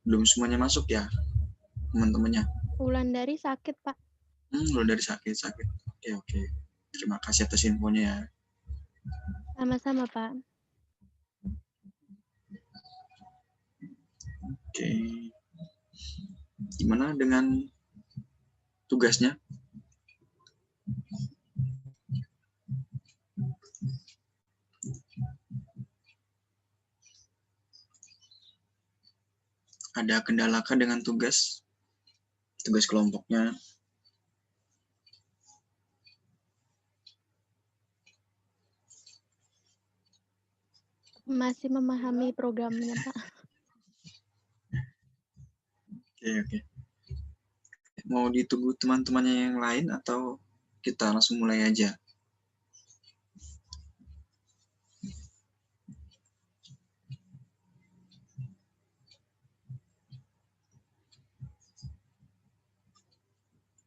Belum semuanya masuk ya teman-temannya. Wulandari sakit, Pak. Wulandari sakit. Oke. Terima kasih atas infonya ya. Sama-sama, Pak. Oke. Gimana dengan tugasnya? Ada kendalakah dengan tugas kelompoknya? Masih memahami programnya, Pak. Oke. Mau ditunggu teman-temannya yang lain atau kita langsung mulai aja?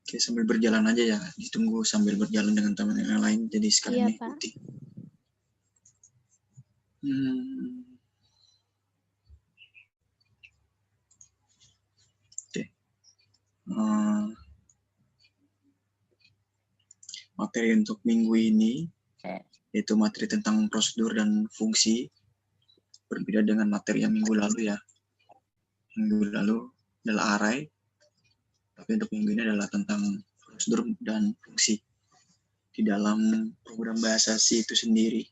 Oke, sambil berjalan aja ya. Ditunggu sambil berjalan dengan teman yang lain, jadi sekalian mengikuti. Oke. Materi untuk minggu ini yaitu materi tentang prosedur dan fungsi. Berbeda dengan materi yang minggu lalu ya. Minggu lalu adalah array, tapi untuk minggu ini adalah tentang prosedur dan fungsi di dalam program bahasa C itu sendiri.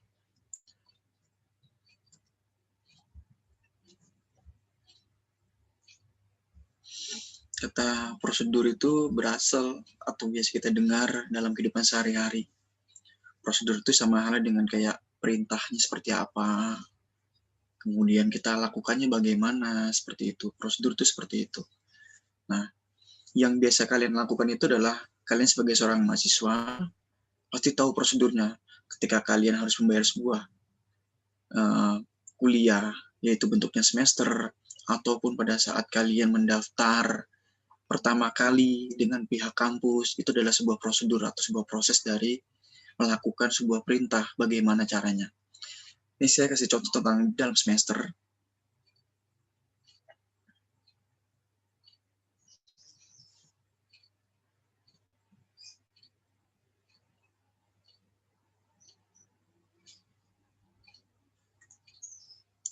Kata prosedur itu berasal atau biasa kita dengar dalam kehidupan sehari-hari. Prosedur itu sama halnya dengan kayak perintahnya seperti apa, kemudian kita lakukannya bagaimana, seperti itu. Prosedur itu seperti itu. Nah, yang biasa kalian lakukan itu adalah kalian sebagai seorang mahasiswa pasti tahu prosedurnya ketika kalian harus membayar sebuah kuliah, yaitu bentuknya semester, ataupun pada saat kalian mendaftar pertama kali dengan pihak kampus, itu adalah sebuah prosedur atau sebuah proses dari melakukan sebuah perintah, bagaimana caranya. Ini saya kasih contoh tentang dalam semester.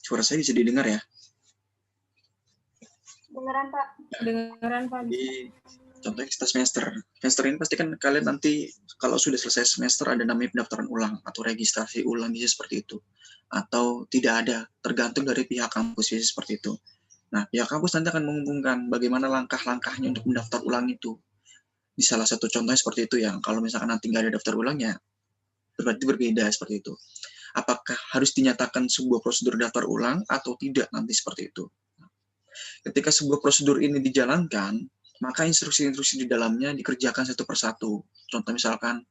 Suara saya bisa didengar ya? Dengeran, Pak. Dengeran, Pak. Jadi, contohnya kita semester. Semester ini pasti kan kalian nanti kalau sudah selesai semester ada namanya pendaftaran ulang atau registrasi ulang, bisa seperti itu. Atau tidak ada, tergantung dari pihak kampus, bisa seperti itu. Nah, pihak kampus nanti akan mengumumkan bagaimana langkah-langkahnya untuk mendaftar ulang itu. Di salah satu contohnya seperti itu ya, kalau misalkan nanti nggak ada daftar ulangnya, berarti berbeda seperti itu. Apakah harus dinyatakan sebuah prosedur daftar ulang atau tidak nanti seperti itu. Ketika sebuah prosedur ini dijalankan, maka instruksi-instruksi di dalamnya dikerjakan satu persatu. Contoh misalkan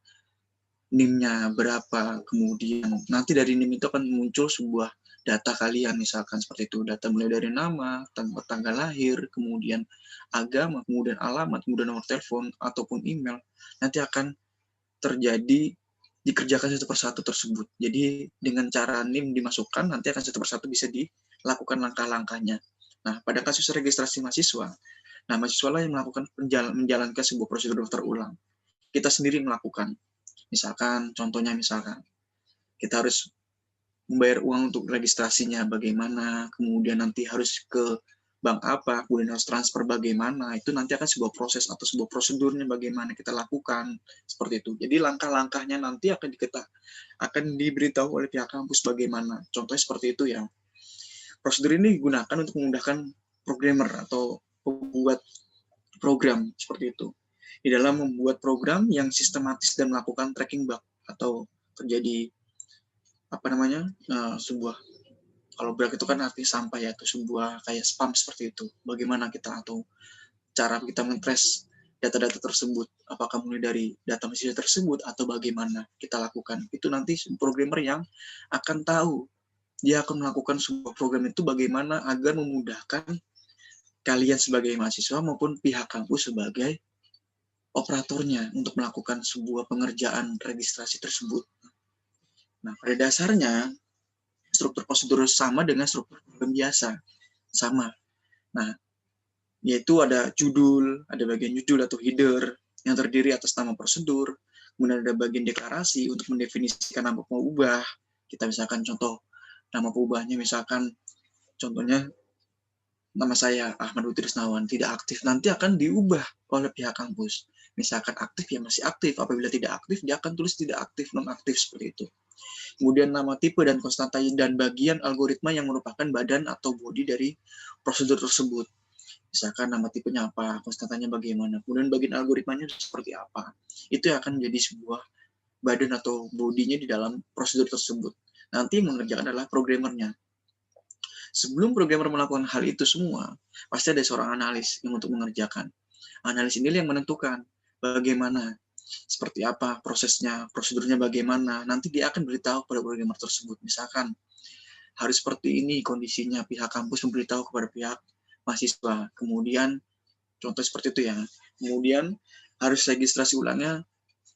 NIM-nya berapa, kemudian nanti dari NIM itu akan muncul sebuah data kalian, misalkan seperti itu, data mulai dari nama, tanggal lahir, kemudian agama, kemudian alamat, kemudian nomor telepon, ataupun email, nanti akan terjadi dikerjakan satu persatu tersebut. Jadi dengan cara NIM dimasukkan, nanti akan satu persatu bisa dilakukan langkah-langkahnya. Nah, pada kasus registrasi mahasiswa, nah mahasiswa lah yang melakukan menjalankan sebuah prosedur daftar ulang. Kita sendiri melakukan. Misalkan, contohnya kita harus membayar uang untuk registrasinya bagaimana, kemudian nanti harus ke bank apa, kemudian harus transfer bagaimana, itu nanti akan sebuah proses atau sebuah prosedurnya bagaimana kita lakukan, seperti itu. Jadi langkah-langkahnya nanti akan diberitahu oleh pihak kampus bagaimana. Contohnya seperti itu ya. Prosedur ini digunakan untuk memudahkan programmer atau pembuat program seperti itu. Di dalam membuat program yang sistematis dan melakukan tracking bug atau terjadi sebuah, kalau bug itu kan arti sampah ya, itu sebuah kayak spam seperti itu. Bagaimana kita atau cara kita men-trace data-data tersebut, apakah mulai dari data mahasiswa tersebut atau bagaimana kita lakukan. Itu nanti programmer yang akan tahu, dia akan melakukan sebuah program itu bagaimana agar memudahkan kalian sebagai mahasiswa maupun pihak kampus sebagai operatornya untuk melakukan sebuah pengerjaan registrasi tersebut. Nah, pada dasarnya struktur prosedur sama dengan struktur program biasa. Sama. Nah, yaitu ada judul, ada bagian judul atau header yang terdiri atas nama prosedur, kemudian ada bagian deklarasi untuk mendefinisikan apa mau ubah. Kita misalkan contoh nama perubahannya, misalkan contohnya nama saya Ahmad Utrisnawan tidak aktif, nanti akan diubah oleh pihak kampus. Misalkan aktif ya masih aktif, apabila tidak aktif dia akan tulis tidak aktif, nonaktif seperti itu. Kemudian nama tipe dan konstanta dan bagian algoritma yang merupakan badan atau bodi dari prosedur tersebut. Misalkan nama tipenya apa, konstantanya bagaimana, kemudian bagian algoritmanya seperti apa. Itu yang akan menjadi sebuah badan atau bodinya di dalam prosedur tersebut. Nanti yang mengerjakan adalah programmernya. Sebelum programmer melakukan hal itu semua, pasti ada seorang analis yang untuk mengerjakan. Analis ini yang menentukan bagaimana, seperti apa prosesnya, prosedurnya bagaimana. Nanti dia akan beritahu kepada programmer tersebut. Misalkan, harus seperti ini kondisinya, pihak kampus memberitahu kepada pihak mahasiswa. Kemudian, contoh seperti itu ya. Kemudian, harus registrasi ulangnya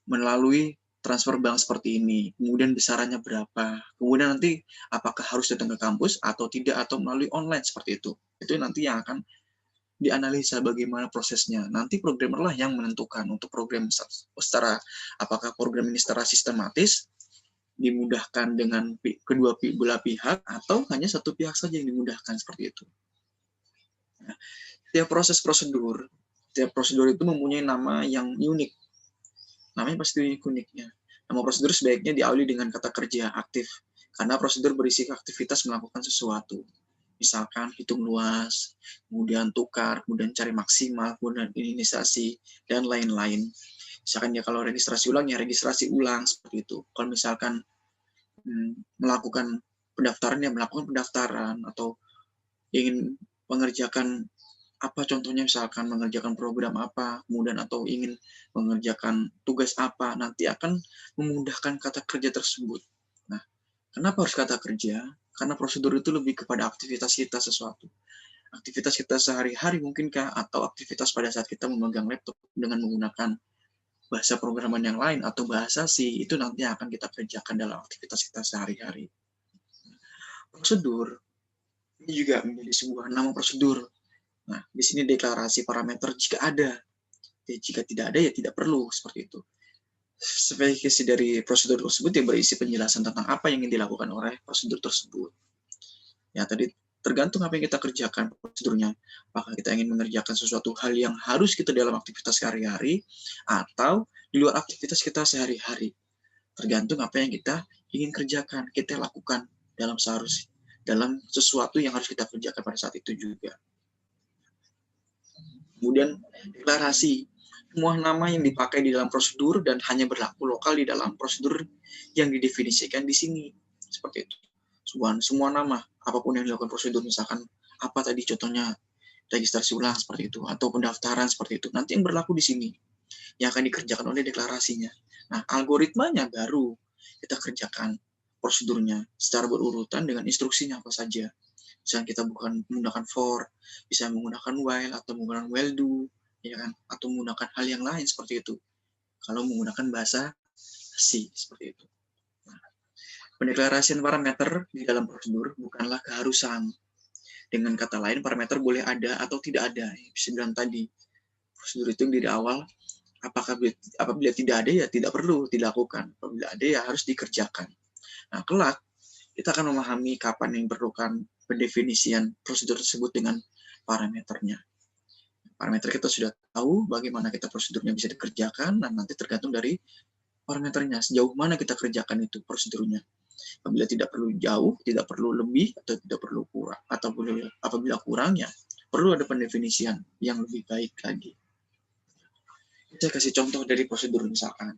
melalui transfer bank seperti ini, kemudian besarannya berapa, kemudian nanti apakah harus datang ke kampus atau tidak, atau melalui online seperti itu. Itu nanti yang akan dianalisa bagaimana prosesnya. Nanti programmer lah yang menentukan untuk program secara, apakah program ini secara sistematis, dimudahkan dengan kedua belah pihak, atau hanya satu pihak saja yang dimudahkan seperti itu. Nah, setiap prosedur itu mempunyai nama yang unik. Namanya pasti uniknya. Nama prosedur sebaiknya diawali dengan kata kerja aktif, karena prosedur berisi aktivitas melakukan sesuatu. Misalkan hitung luas, kemudian tukar, kemudian cari maksimal, kemudian inisiasi, dan lain-lain. Misalkan ya kalau registrasi ulang, ya registrasi ulang, seperti itu. Kalau misalkan melakukan pendaftaran, atau ingin mengerjakan apa contohnya, misalkan mengerjakan program apa, kemudian atau ingin mengerjakan tugas apa, nanti akan memudahkan kata kerja tersebut. Nah, kenapa harus kata kerja? Karena prosedur itu lebih kepada aktivitas kita sesuatu. Aktivitas kita sehari-hari mungkinkah, atau aktivitas pada saat kita memegang laptop dengan menggunakan bahasa programan yang lain, atau bahasa C, itu nanti akan kita kerjakan dalam aktivitas kita sehari-hari. Prosedur ini juga menjadi sebuah nama prosedur. Nah, di sini deklarasi parameter jika ada. Ya, jika tidak ada, ya tidak perlu, seperti itu. Spesifikasi dari prosedur tersebut yang berisi penjelasan tentang apa yang ingin dilakukan oleh prosedur tersebut. Ya, tadi tergantung apa yang kita kerjakan prosedurnya. Apakah kita ingin mengerjakan sesuatu hal yang harus kita dalam aktivitas sehari-hari, atau di luar aktivitas kita sehari-hari. Tergantung apa yang kita ingin kerjakan, kita lakukan dalam sesuatu yang harus kita kerjakan pada saat itu juga. Kemudian deklarasi, semua nama yang dipakai di dalam prosedur dan hanya berlaku lokal di dalam prosedur yang didefinisikan di sini. Seperti itu. Semua nama, apapun yang dilakukan prosedur, misalkan apa tadi contohnya, registrasi ulang seperti itu, atau pendaftaran seperti itu, nanti yang berlaku di sini, yang akan dikerjakan oleh deklarasinya. Nah, algoritmanya baru kita kerjakan prosedurnya secara berurutan dengan instruksinya apa saja. Misalnya kita bukan menggunakan for, bisa menggunakan while atau menggunakan while do, ya kan? Atau menggunakan hal yang lain seperti itu. Kalau menggunakan bahasa C seperti itu. Nah, pendeklarasian parameter di dalam prosedur bukanlah keharusan. Dengan kata lain, parameter boleh ada atau tidak ada. Bisa bilang tadi, prosedur itu dari awal, apabila tidak ada ya tidak perlu dilakukan. Apabila ada ya harus dikerjakan. Nah, kelak kita akan memahami kapan yang diperlukan pendefinisian prosedur tersebut dengan parameternya. Parameter kita sudah tahu bagaimana kita prosedurnya bisa dikerjakan, dan nanti tergantung dari parameternya, sejauh mana kita kerjakan itu prosedurnya. Apabila tidak perlu jauh, tidak perlu lebih, atau tidak perlu kurang, atau apabila kurang, ya perlu ada pendefinisian yang lebih baik lagi. Saya kasih contoh dari prosedur misalkan.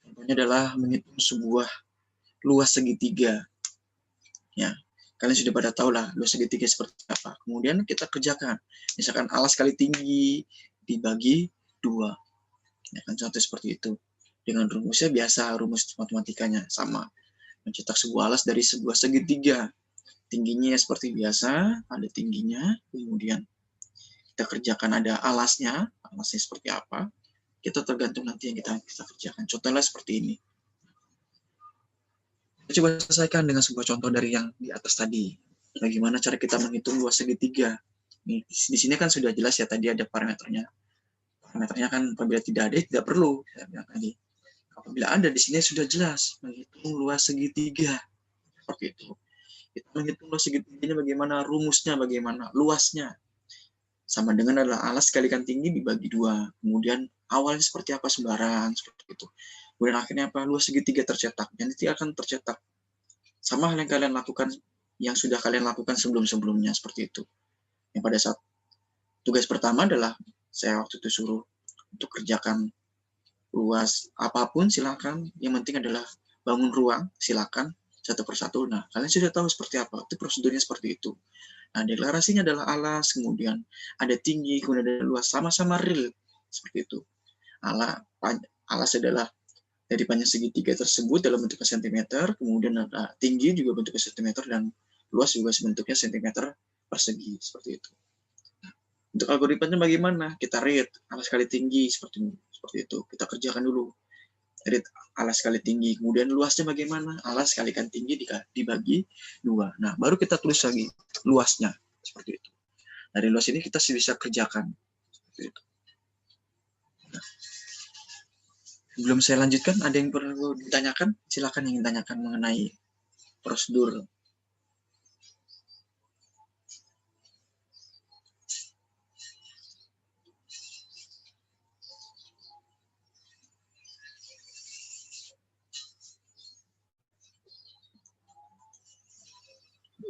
Contohnya adalah menghitung sebuah luas segitiga. Ya, kalian sudah pada tahu lah luas segitiga seperti apa. Kemudian kita kerjakan. Misalkan alas kali tinggi dibagi 2. Ya kan, contoh seperti itu. Dengan rumusnya biasa, rumus matematikanya sama. Mencetak sebuah alas dari sebuah segitiga. Tingginya seperti biasa, ada tingginya. Kemudian kita kerjakan ada alasnya seperti apa. Kita tergantung nanti yang kita kerjakan. Contohnya seperti ini. Kita coba selesaikan dengan sebuah contoh dari yang di atas tadi. Bagaimana cara kita menghitung luas segitiga. Di sini kan sudah jelas ya tadi ada parameternya. Parameternya kan apabila tidak ada, tidak perlu. Saya bilang tadi. Apabila ada, di sini sudah jelas. Menghitung luas segitiga. Seperti itu. Kita menghitung luas segitiganya bagaimana, rumusnya bagaimana, luasnya. Sama dengan adalah alas kalikan tinggi dibagi 2. Kemudian awalnya seperti apa sembarang. Seperti itu. Kemudian akhirnya apa? Luas segitiga tercetak. Nanti akan tercetak. Sama hal yang kalian lakukan, yang sudah kalian lakukan sebelum-sebelumnya. Seperti itu. Yang pada saat tugas pertama adalah saya waktu itu suruh untuk kerjakan luas apapun silakan, yang penting adalah bangun ruang, silakan satu persatu. Nah, kalian sudah tahu seperti apa, itu prosedurnya seperti itu. Nah, deklarasinya adalah alas, kemudian ada tinggi, kemudian ada luas, sama-sama real seperti itu. Alas adalah dari panjang segitiga tersebut dalam bentuk sentimeter, kemudian ada tinggi juga bentuknya sentimeter, dan luas juga bentuknya sentimeter persegi seperti itu. Untuk algoritmanya bagaimana? Kita read alas kali tinggi seperti itu. Kita kerjakan dulu. Read alas kali tinggi. Kemudian luasnya bagaimana? Alas kalikan tinggi dibagi 2. Nah, baru kita tulis lagi luasnya seperti itu. Dari luas ini kita bisa kerjakan seperti itu. Nah, sebelum saya lanjutkan, ada yang perlu ditanyakan? Silakan yang ditanyakan mengenai prosedur.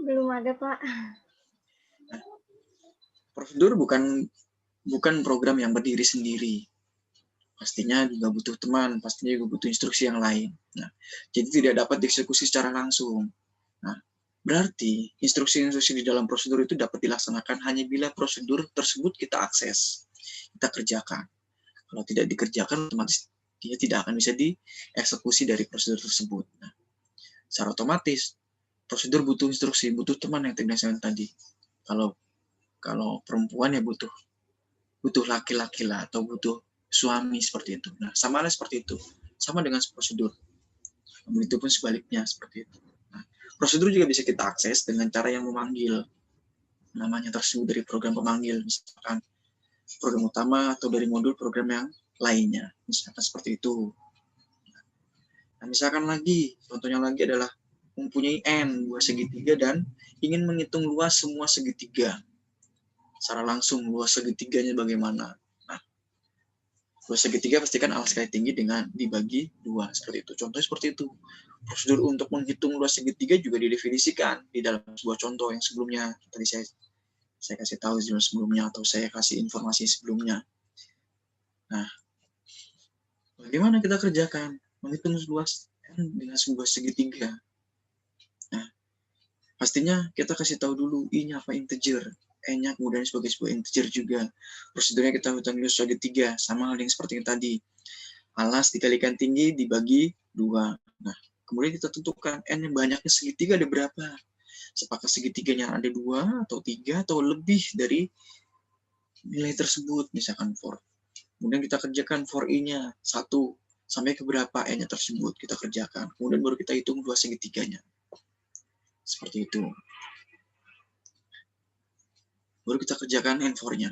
Belum ada, Pak. Prosedur bukan program yang berdiri sendiri. Pastinya juga butuh teman, pastinya juga butuh instruksi yang lain. Nah, jadi tidak dapat dieksekusi secara langsung. Nah, berarti instruksi-instruksi di dalam prosedur itu dapat dilaksanakan hanya bila prosedur tersebut kita akses, kita kerjakan. Kalau tidak dikerjakan, otomatis dia tidak akan bisa dieksekusi dari prosedur tersebut. Nah, secara otomatis prosedur butuh instruksi, butuh teman yang tadi. Kalau perempuan ya butuh laki-laki lah, atau butuh suami seperti itu. Nah, sama lah seperti itu. Sama dengan prosedur. Begitu pun sebaliknya seperti itu. Nah, prosedur juga bisa kita akses dengan cara yang memanggil. Namanya tersebut dari program pemanggil. Misalkan program utama atau dari modul program yang lainnya. Misalkan seperti itu. Nah, misalkan lagi, contohnya lagi adalah mempunyai N, buah segitiga, dan ingin menghitung luas semua segitiga. Secara langsung luas segitiganya bagaimana. Luas segitiga pastikan alas kali tinggi dengan dibagi 2 seperti itu. Contohnya seperti itu. Prosedur untuk menghitung luas segitiga juga didefinisikan di dalam sebuah contoh yang sebelumnya. Tadi saya kasih tahu sebelumnya, atau saya kasih informasi sebelumnya. Nah, bagaimana kita kerjakan? Menghitung luas dengan sebuah segitiga. Nah, pastinya kita kasih tahu dulu I-nya apa integer. E-nya kemudian sebagai sebuah integer juga. Prosedurnya kita hitung luas segitiga, sama hal yang seperti yang tadi. Alas dikalikan tinggi dibagi 2. Nah, kemudian kita tentukan N yang banyaknya segitiga ada berapa. Apakah segitiganya ada 2 atau 3 atau lebih dari nilai tersebut, misalkan for. Kemudian kita kerjakan for I-nya 1 sampai ke berapa N-nya tersebut kita kerjakan. Kemudian baru kita hitung 2 segitiganya. Seperti itu. Baru kita kerjakan N4-nya.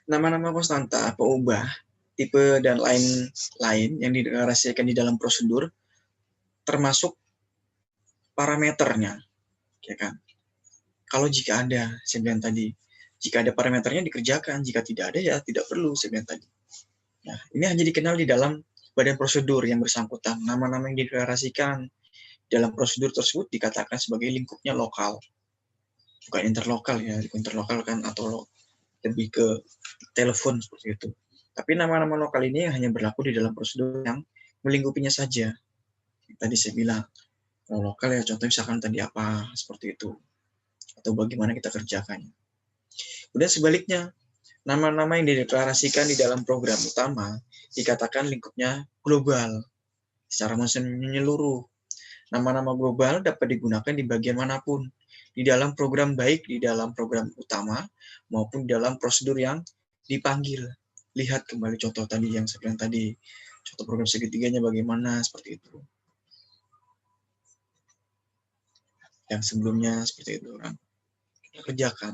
Nama-nama konstanta, pengubah, tipe, dan lain-lain yang dideklarasikan di dalam prosedur, termasuk parameternya, ya kan? Kalau jika ada, saya bilang tadi, jika ada parameternya dikerjakan, jika tidak ada ya tidak perlu, saya bilang tadi. Nah, ini hanya dikenal di dalam badan prosedur yang bersangkutan. Nama-nama yang dideklarasikan dalam prosedur tersebut dikatakan sebagai lingkupnya lokal, bukan interlokal ya. Interlokal kan atau lebih ke telepon seperti itu. Tapi nama-nama lokal ini hanya berlaku di dalam prosedur yang melingkupinya saja. Tadi saya bilang, kalau lokal ya contohnya misalkan tadi apa, seperti itu. Atau bagaimana kita kerjakannya. Kemudian sebaliknya, nama-nama yang dideklarasikan di dalam program utama dikatakan lingkupnya global, secara menyeluruh. Nama-nama global dapat digunakan di bagian manapun, di dalam program baik di dalam program utama maupun dalam prosedur yang dipanggil. Lihat kembali contoh tadi yang saya bilang tadi, contoh program segitiganya bagaimana seperti itu. Yang sebelumnya seperti itu kan. Kita kerjakan.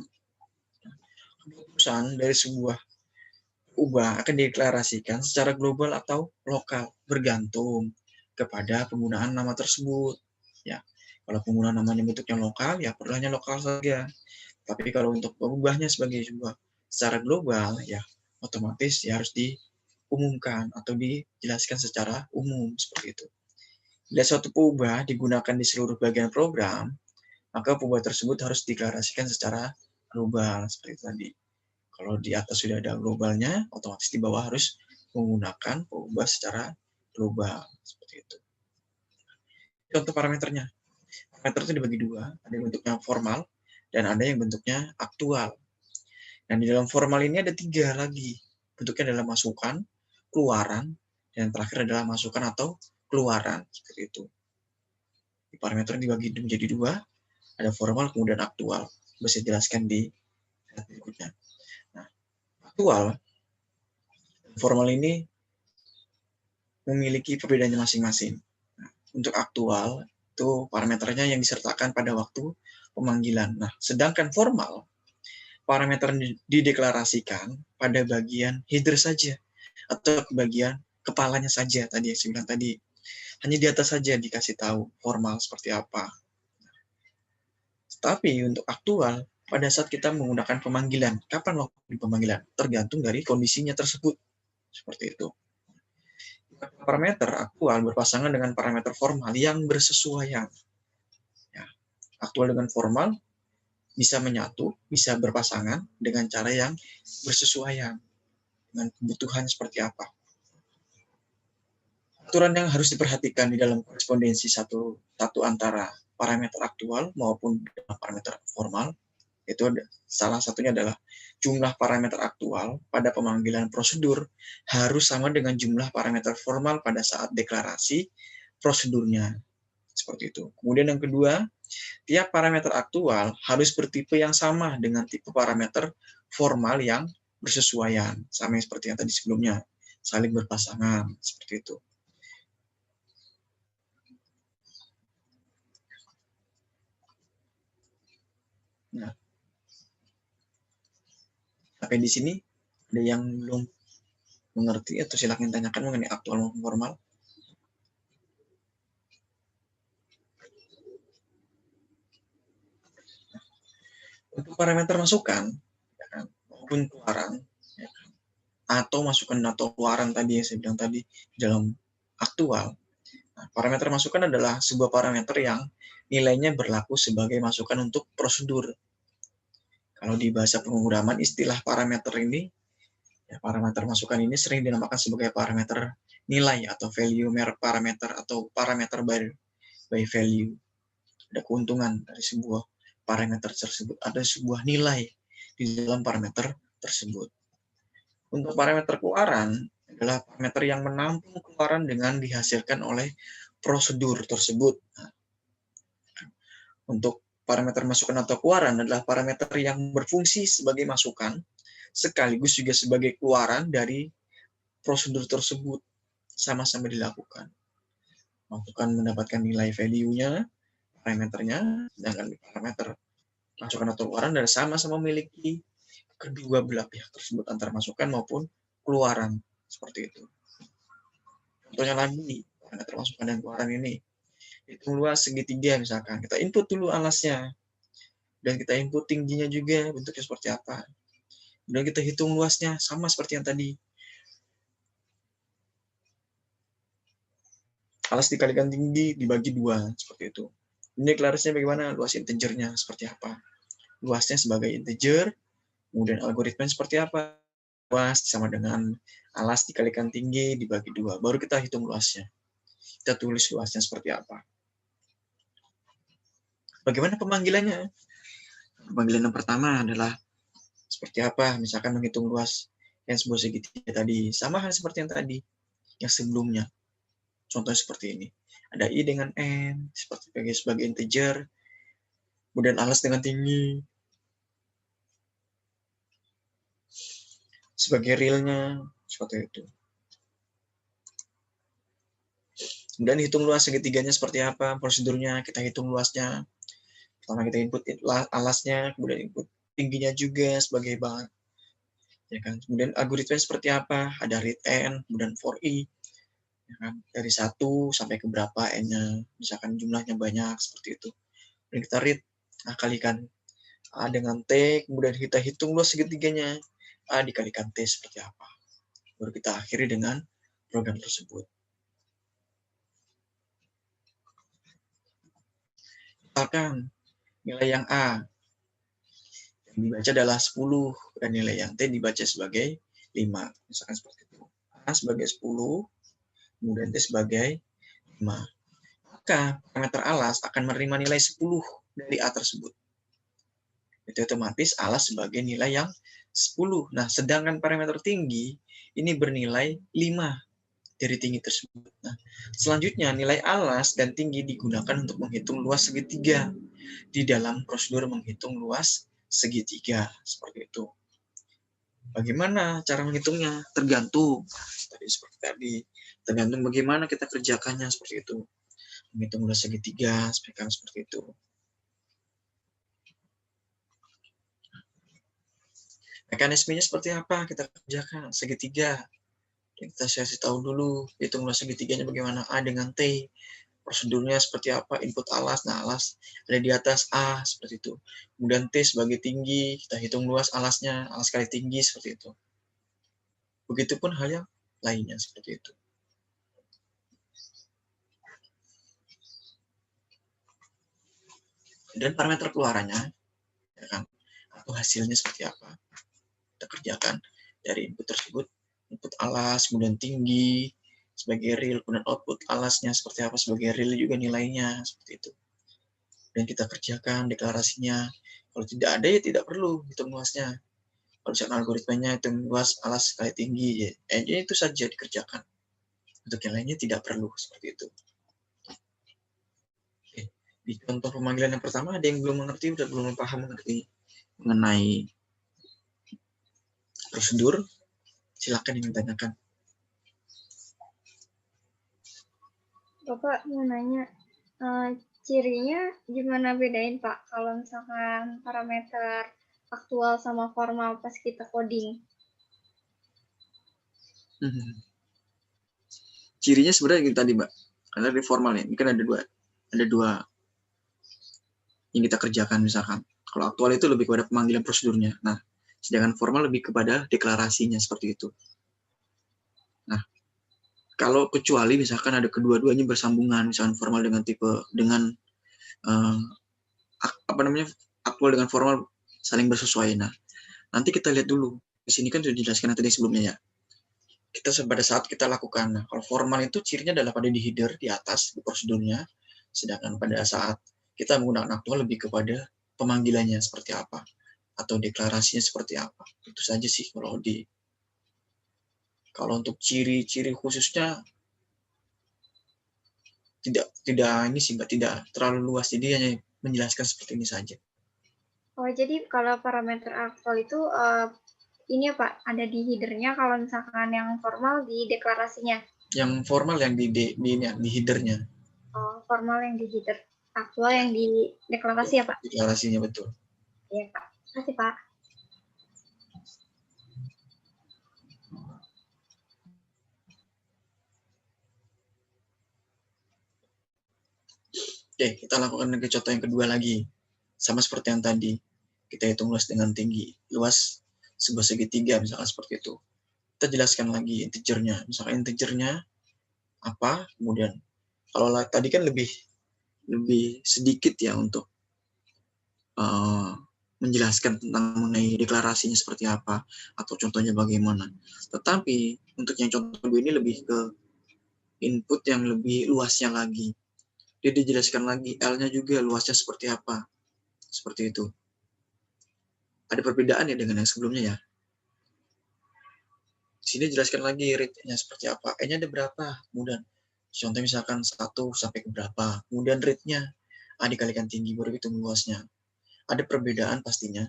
Keputusan dari sebuah ubah akan dideklarasikan secara global atau lokal, bergantung kepada penggunaan nama tersebut. Ya, kalau penggunaan namanya bentuknya lokal, ya perlunya lokal saja. Tapi kalau untuk mengubahnya sebagai sebuah secara global, ya otomatis ya harus diumumkan atau dijelaskan secara umum seperti itu. Bila suatu peubah digunakan di seluruh bagian program, maka peubah tersebut harus dideklarasikan secara global seperti itu tadi. Kalau di atas sudah ada globalnya, otomatis di bawah harus menggunakan peubah secara global seperti itu. Contoh parameternya. Parameter itu dibagi dua, ada yang bentuknya formal dan ada yang bentuknya aktual. Dan di dalam formal ini ada 3 lagi. Bentuknya adalah masukan, keluaran, dan terakhir adalah masukan atau keluaran seperti itu. Di parameter dibagi menjadi 2, ada formal kemudian aktual. Bisa jelaskan di slide berikutnya. Nah, aktual formal ini memiliki perbedaannya masing-masing. Nah, untuk aktual itu parameternya yang disertakan pada waktu pemanggilan. Nah, sedangkan formal parameter dideklarasikan pada bagian header saja atau bagian kepalanya saja tadi yang saya bilang tadi. Hanya di atas saja dikasih tahu formal seperti apa. Tapi untuk aktual pada saat kita menggunakan pemanggilan, kapan waktu pemanggilan? Tergantung dari kondisinya tersebut. Seperti itu. Parameter aktual berpasangan dengan parameter formal yang bersesuaian. Ya, aktual dengan formal bisa menyatu, bisa berpasangan dengan cara yang bersesuaian dengan kebutuhan seperti apa. Aturan yang harus diperhatikan di dalam korespondensi satu antara parameter aktual maupun parameter formal itu salah satunya adalah jumlah parameter aktual pada pemanggilan prosedur harus sama dengan jumlah parameter formal pada saat deklarasi prosedurnya. Seperti itu. Kemudian yang kedua, tiap parameter aktual harus bertipe yang sama dengan tipe parameter formal yang bersesuaian. Sama seperti yang tadi sebelumnya, saling berpasangan. Seperti itu. Nah, sampai di sini ada yang belum mengerti atau silakan tanyakan mengenai aktual maupun formal. Untuk parameter masukan ya kan, maupun keluaran ya kan, atau masukan atau keluaran tadi yang saya bilang tadi dalam aktual. Nah, parameter masukan adalah sebuah parameter yang nilainya berlaku sebagai masukan untuk prosedur. Kalau di bahasa pemrograman istilah parameter ini, ya, parameter masukan ini sering dinamakan sebagai parameter nilai atau value parameter atau parameter by value. Ada keuntungan dari sebuah parameter tersebut, ada sebuah nilai di dalam parameter tersebut. Untuk parameter keluaran adalah parameter yang menampung keluaran dengan dihasilkan oleh prosedur tersebut. Nah, untuk parameter masukan atau keluaran adalah parameter yang berfungsi sebagai masukan sekaligus juga sebagai keluaran dari prosedur tersebut sama-sama dilakukan. Masukan mendapatkan nilai value-nya, parameternya, sedangkan parameter masukan atau keluaran dan sama-sama memiliki kedua belah pihak tersebut antara masukan maupun keluaran seperti itu. Contohnya lagi parameter masukan dan keluaran ini, hitung luas segitiga misalkan, kita input dulu alasnya dan kita input tingginya juga bentuknya seperti apa. Dan kita hitung luasnya sama seperti yang tadi. Alas dikalikan tinggi dibagi 2 seperti itu. Ini deklarasinya bagaimana? Luas integernya seperti apa? Luasnya sebagai integer, kemudian algoritma seperti apa? Luas sama dengan alas dikalikan tinggi dibagi 2. Baru kita hitung luasnya. Kita tulis luasnya seperti apa. Bagaimana pemanggilannya? Pemanggilan yang pertama adalah seperti apa? Misalkan menghitung luas yang sebuah segitiga tadi. Sama hal seperti yang tadi, yang sebelumnya. Contohnya seperti ini. Ada I dengan N, sebagai integer, kemudian alas dengan tinggi, sebagai realnya, seperti itu. Kemudian hitung luas segitiganya seperti apa, prosedurnya kita hitung luasnya. Pertama kita input alasnya, kemudian input tingginya juga sebagai bahan. Ya kan? Kemudian algoritma seperti apa, ada read N, kemudian for I. Ya kan? Dari 1 sampai ke berapa N-nya, misalkan jumlahnya banyak, seperti itu. Dan kita read, kalikan A dengan T, kemudian kita hitung luas segitiganya, A dikalikan T seperti apa. Baru kita akhiri dengan program tersebut. Misalkan nilai yang A yang dibaca adalah 10 dan nilai yang T dibaca sebagai 5. Misalkan seperti itu. A sebagai 10, kemudian T sebagai 5. Maka parameter alas akan menerima nilai 10 dari A tersebut. Itu otomatis alas sebagai nilai yang 10. Nah, sedangkan parameter tinggi ini bernilai 5 dari tinggi tersebut. Nah, selanjutnya nilai alas dan tinggi digunakan untuk menghitung luas segitiga di dalam prosedur menghitung luas segitiga, seperti itu. Bagaimana cara menghitungnya? Tergantung tergantung bagaimana kita kerjakannya, seperti itu. Menghitung luas segitiga, seperti itu. Mekanismenya seperti apa? Kita kerjakan segitiga. Kita kasih tahu dulu, hitung luas segitiganya bagaimana, A dengan T. Prosedurnya seperti apa, input alas. Nah, alas ada di atas A, seperti itu. Kemudian T sebagai tinggi, kita hitung luas alasnya, alas kali tinggi, seperti itu. Begitupun hal yang lainnya, seperti itu. Dan parameter keluarannya, ya kan, atau hasilnya seperti apa, kita kerjakan dari input tersebut, input alas, kemudian tinggi, sebagai real, kemudian output alasnya seperti apa, sebagai real juga nilainya, seperti itu. Dan kita kerjakan deklarasinya. Kalau tidak ada, ya tidak perlu hitung luasnya. Kalau misalkan algoritmanya hitung luas alas kali tinggi, ya itu saja dikerjakan. Untuk yang lainnya tidak perlu, seperti itu. Oke. Di contoh pemanggilan yang pertama, ada yang belum mengerti, belum paham mengerti mengenai prosedur, silakan yang ditanyakan. Bapak mau nanya, cirinya gimana bedain Pak kalau misalkan parameter faktual sama formal pas kita coding? Cirinya sebenarnya yang tadi, Mbak. Karena dari formal ini kan ada dua yang kita kerjakan, misalkan. Kalau aktual itu lebih kepada pemanggilan prosedurnya. Nah, sedangkan formal lebih kepada deklarasinya, seperti itu. Nah, kalau kecuali misalkan ada kedua-duanya bersambungan, misalkan formal dengan aktual dengan formal saling bersesuaian. Nah, nanti kita lihat dulu. Di sini kan sudah dijelaskan tadi sebelumnya ya. Kita pada saat kita lakukan. Nah, kalau formal itu cirinya adalah pada di header di atas di prosedurnya, sedangkan pada saat kita menggunakan aktual lebih kepada pemanggilannya seperti apa atau deklarasinya seperti apa. Itu saja sih kalau untuk ciri-ciri khususnya tidak ini sih Mbak, tidak terlalu luas, jadi hanya menjelaskan seperti ini saja. Oh, jadi kalau parameter aktual itu ini ya Pak, ada di headernya, kalau misalkan yang formal di deklarasinya. Yang formal yang di headernya. Oh, formal yang di header, aktual yang di deklarasi ya Pak? Deklarasinya, betul. Iya Pak, terima kasih Pak. Oke, kita lakukan ke contoh yang kedua lagi. Sama seperti yang tadi. Kita hitung luas dengan tinggi. Luas sebuah segitiga, misalkan seperti itu. Kita jelaskan lagi integernya. Misalkan integernya apa, kemudian kalau tadi kan lebih sedikit ya untuk menjelaskan tentang mengenai deklarasinya seperti apa atau contohnya bagaimana. Tetapi untuk yang contoh kedua ini lebih ke input yang lebih luasnya lagi. Dia dijelaskan lagi L-nya juga luasnya seperti apa. Seperti itu. Ada perbedaan ya dengan yang sebelumnya ya. Di sini jelaskan lagi rate-nya seperti apa. E-nya ada berapa. Kemudian Contoh misalkan 1 sampai ke berapa, kemudian rate-nya A dikalikan tinggi baru hitung luasnya. Ada perbedaan pastinya.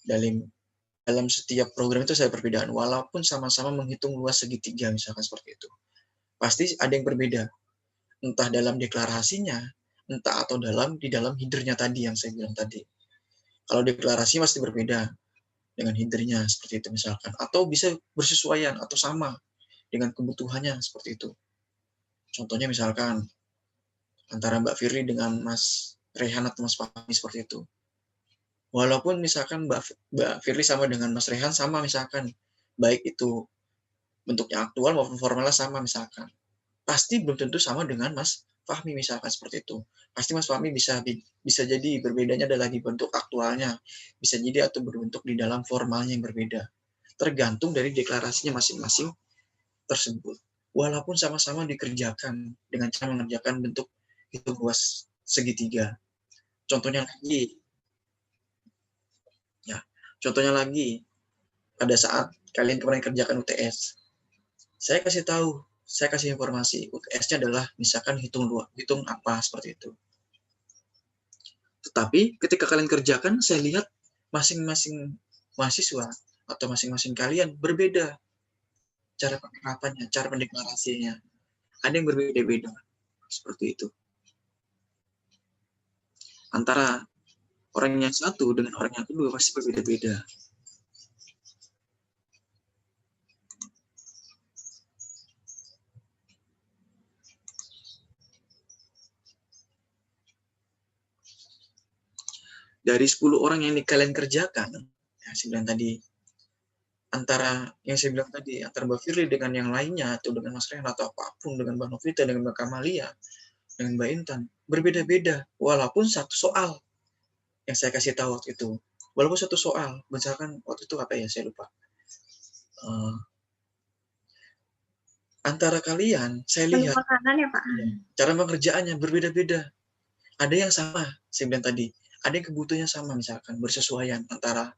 Dalam setiap program itu ada perbedaan, walaupun sama-sama menghitung luas segitiga misalkan seperti itu. Pasti ada yang berbeda, entah dalam deklarasinya, entah atau di dalam header-nya tadi yang saya bilang tadi. Kalau deklarasi pasti berbeda dengan header-nya seperti itu misalkan, atau bisa bersesuaian atau sama dengan kebutuhannya seperti itu. Contohnya misalkan antara Mbak Firly dengan Mas Rehan atau Mas Fahmi seperti itu. Walaupun misalkan Mbak Firly sama dengan Mas Rehan sama misalkan, baik itu bentuknya aktual maupun formalnya sama misalkan, pasti belum tentu sama dengan Mas Fahmi misalkan seperti itu. Pasti Mas Fahmi bisa jadi berbedanya adalah di bentuk aktualnya, bisa jadi atau berbentuk di dalam formalnya yang berbeda. Tergantung dari deklarasinya masing-masing tersebut. Walaupun sama-sama dikerjakan dengan cara mengerjakan bentuk hitung luas segitiga. Contohnya lagi, ya, contohnya lagi, pada saat kalian kemarin kerjakan UTS, saya kasih informasi, UTS-nya adalah misalkan hitung apa seperti itu. Tetapi ketika kalian kerjakan, saya lihat masing-masing mahasiswa atau masing-masing kalian berbeda cara penerapannya, cara pendeklarasinya. Ada yang berbeda-beda seperti itu. Antara orang yang satu dengan orang yang kedua pasti berbeda-beda. Dari 10 orang yang kalian kerjakan, ya, saya bilang tadi, antara Mbak Firly dengan yang lainnya, atau dengan Mas Rehan, atau apapun, dengan Mbak Novita, dengan Mbak Kamalia, dengan Mbak Intan, berbeda-beda, walaupun satu soal yang saya kasih tahu waktu itu. Walaupun satu soal, misalkan waktu itu apa ya, saya lupa. Antara kalian, saya lihat, ya, Pak. cara pengerjaannya berbeda-beda. Ada yang sama, saya bilang tadi, ada yang kebutuhannya sama, misalkan bersesuaian antara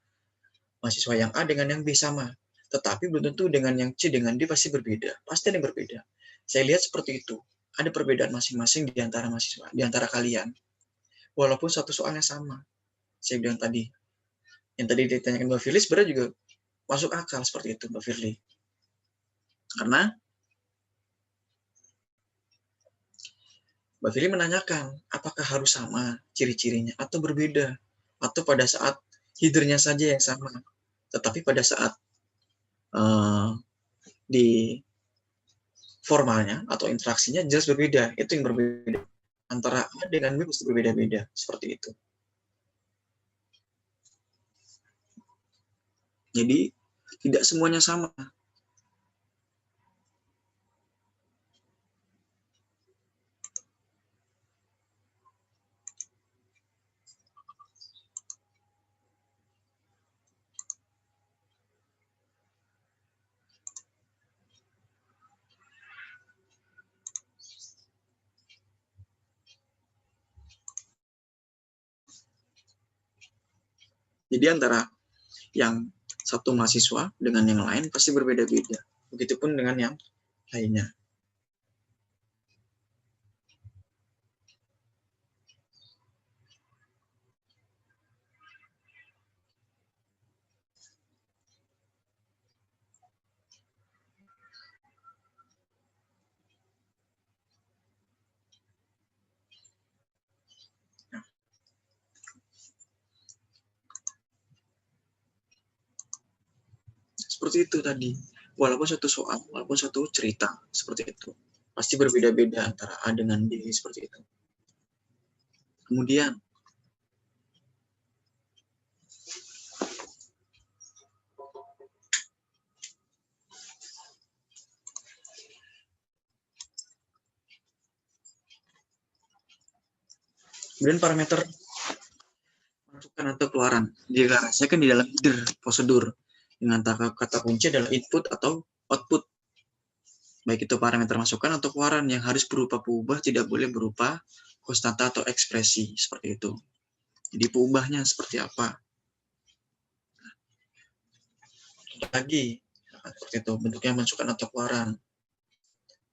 mahasiswa yang A dengan yang B sama. Tetapi belum tentu dengan yang C dengan D pasti berbeda. Pasti ada yang berbeda. Saya lihat seperti itu. Ada perbedaan masing-masing di antara mahasiswa, di antara kalian. Walaupun satu soalnya sama. Saya bilang tadi. Yang tadi ditanyakan Mbak Firly sebenarnya juga masuk akal seperti itu, Mbak Firly. Karena Mbak Firly menanyakan, apakah harus sama ciri-cirinya atau berbeda? Atau pada saat header-nya saja yang sama. Tetapi pada saat di formalnya atau interaksinya jelas berbeda. Itu yang berbeda. Antara A dengan B pasti berbeda-beda. Seperti itu. Jadi, tidak semuanya sama. Jadi antara yang satu mahasiswa dengan yang lain pasti berbeda-beda. Begitupun dengan yang lainnya. Seperti itu tadi. Walaupun satu soal, walaupun satu cerita, seperti itu. Pasti berbeda-beda antara A dengan B, seperti itu. Kemudian, parameter masukkan atau keluaran. Saya kan di dalam header prosedur. Dengan kata kunci adalah input atau output. Baik itu parameter masukan atau keluaran yang harus berupa peubah, tidak boleh berupa konstanta atau ekspresi. Seperti itu. Jadi peubahnya seperti apa. Lagi, seperti itu. Bentuknya masukan atau keluaran.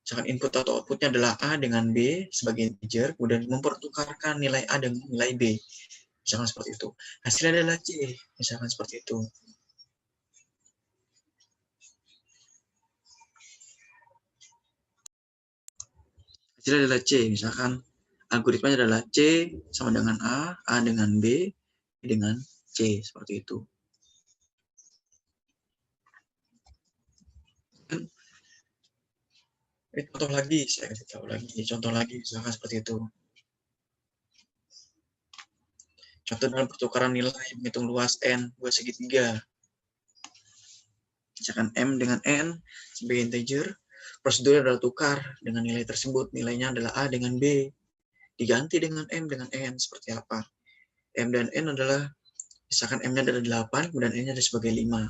Misalkan input atau outputnya adalah A dengan B sebagai integer, kemudian mempertukarkan nilai A dengan nilai B. Misalkan seperti itu. Hasilnya adalah C, misalkan seperti itu. Hasilnya adalah C, misalkan algoritmanya adalah C sama dengan A dengan B dengan C, seperti itu. Ini contoh lagi, saya kasih tahu lagi. Contoh lagi, misalkan seperti itu. Contoh dalam pertukaran nilai menghitung luas N buat segitiga. Misalkan M dengan N sebagai integer, prosedurnya adalah tukar dengan nilai tersebut. Nilainya adalah A dengan B. Diganti dengan M dengan N, seperti apa? M dan N adalah, misalkan M-nya adalah 8, kemudian N-nya adalah sebagai 5.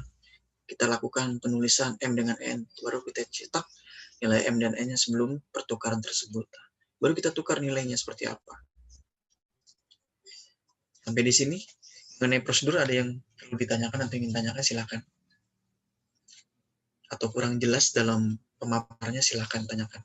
Kita lakukan penulisan M dengan N, baru kita cetak nilai M dan N-nya sebelum pertukaran tersebut. Baru kita tukar nilainya seperti apa. Sampai di sini, mengenai prosedur ada yang perlu ditanyakan atau ingin tanyakan, silakan. Atau kurang jelas dalam pemaparannya, silakan tanyakan.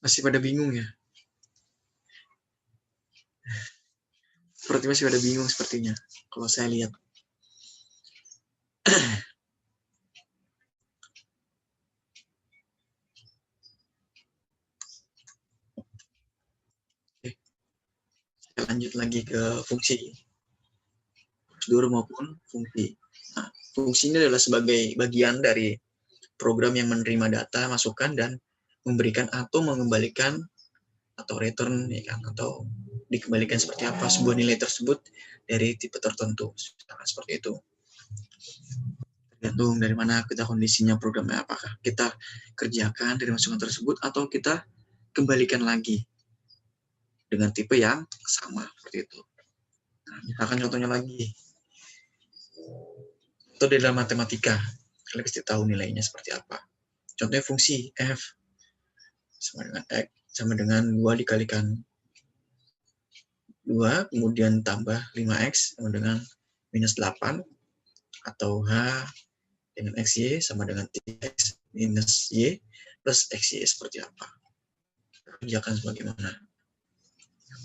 Masih pada bingung ya? Seperti masih pada bingung sepertinya, kalau saya lihat. Oke. Saya lanjut lagi ke fungsi. Prosedur maupun fungsi. Nah, fungsi ini adalah sebagai bagian dari program yang menerima data, masukan, dan memberikan atau mengembalikan atau return, ya kan, atau dikembalikan seperti apa sebuah nilai tersebut dari tipe tertentu. Nah, seperti itu. Tergantung dari mana kita kondisinya programnya, apakah kita kerjakan dari masukan tersebut atau kita kembalikan lagi dengan tipe yang sama, seperti itu. Nah, misalkan contohnya lagi. Atau di dalam matematika, kalian pasti tahu nilainya seperti apa. Contohnya fungsi f sama dengan x sama dengan 2 dikalikan 2, kemudian tambah 5x sama dengan minus 8, atau h dengan xy sama dengan 3x minus y plus xy, seperti apa. Kerjakan sebagaimana.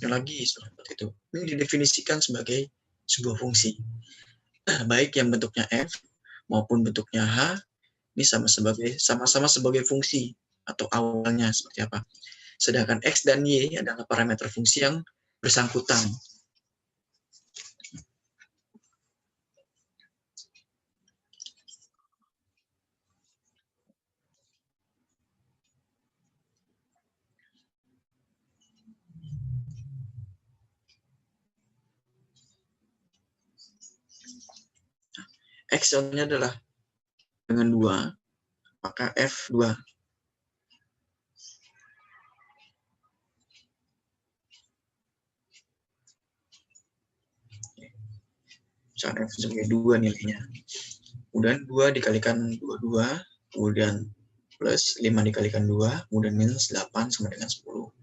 Yang lagi seperti itu. Ini didefinisikan sebagai sebuah fungsi. Baik yang bentuknya f maupun bentuknya h, ini sama-sama sebagai fungsi atau awalnya seperti apa. Sedangkan x dan y adalah parameter fungsi yang bersangkutan. X contohnya adalah dengan 2, maka F 2. Misalkan F sebagai 2 nilainya. Kemudian 2 dikalikan 22, kemudian plus 5 dikalikan 2, kemudian minus 8 sama dengan 10.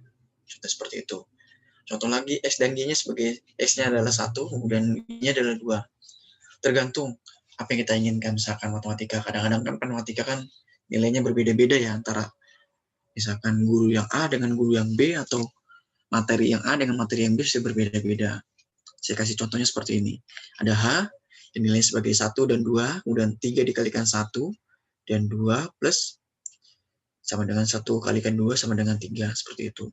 Contoh seperti itu. Contoh lagi, X dan Y-nya sebagai X-nya adalah 1, kemudian Y-nya adalah 2. Tergantung apa yang kita inginkan. Misalkan matematika, kadang-kadang kan matematika kan nilainya berbeda-beda ya, antara misalkan guru yang A dengan guru yang B, atau materi yang A dengan materi yang B bisa berbeda-beda. Saya kasih contohnya seperti ini. Ada H yang nilai sebagai 1 dan 2, kemudian 3 dikalikan 1 dan 2 plus sama dengan 1 kalikan 2 sama dengan 3, seperti itu.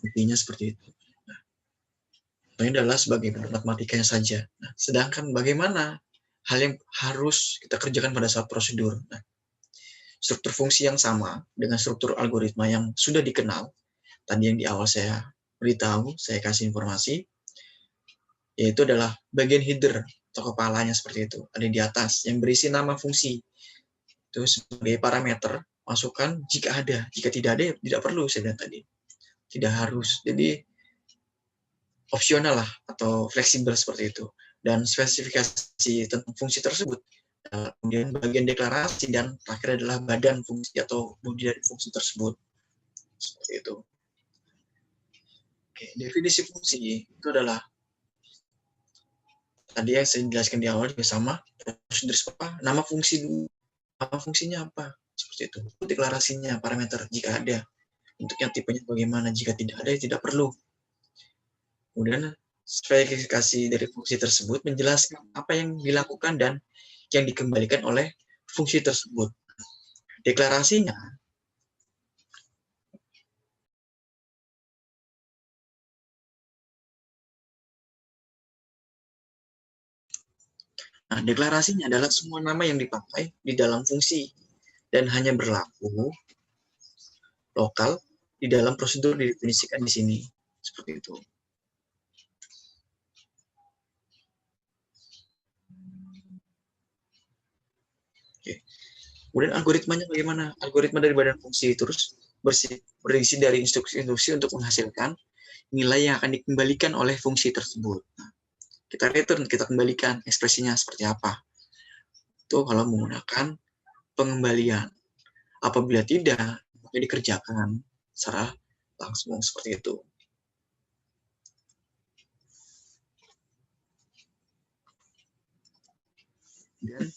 Intinya seperti itu. Nah, ini adalah sebagai bentuk matematikanya saja. Nah, sedangkan bagaimana hal yang harus kita kerjakan pada saat prosedur. Nah, struktur fungsi yang sama dengan struktur algoritma yang sudah dikenal, tadi yang di awal saya beritahu, saya kasih informasi, yaitu adalah bagian header atau kepalanya seperti itu, ada di atas yang berisi nama fungsi. Itu sebagai parameter, masukkan jika ada, jika tidak ada tidak perlu, saya bilang tadi. Tidak harus. Jadi opsional lah atau fleksibel seperti itu. Dan spesifikasi tentang fungsi tersebut. Kemudian bagian deklarasi dan terakhir adalah badan fungsi atau bodi dari fungsi tersebut. Seperti itu. Oke, definisi fungsi itu adalah tadi yang saya jelaskan di awal juga sama. Prosedur apa? Nama fungsi dulu. Nama fungsinya apa? Seperti itu. Deklarasinya, parameter jika ada. Untuk yang tipenya bagaimana? Jika tidak ada, ya tidak perlu. Kemudian spesifikasi dari fungsi tersebut menjelaskan apa yang dilakukan dan yang dikembalikan oleh fungsi tersebut. Deklarasinya deklarasinya adalah semua nama yang dipakai di dalam fungsi dan hanya berlaku lokal di dalam prosedur didefinisikan di sini. Seperti itu. Oke. Kemudian algoritmanya bagaimana? Algoritma dari badan fungsi terus berisi dari instruksi-instruksi untuk menghasilkan nilai yang akan dikembalikan oleh fungsi tersebut. Nah, kita return, kita kembalikan ekspresinya seperti apa. Itu kalau menggunakan pengembalian. Apabila tidak, maka dikerjakan secara langsung seperti itu. Dan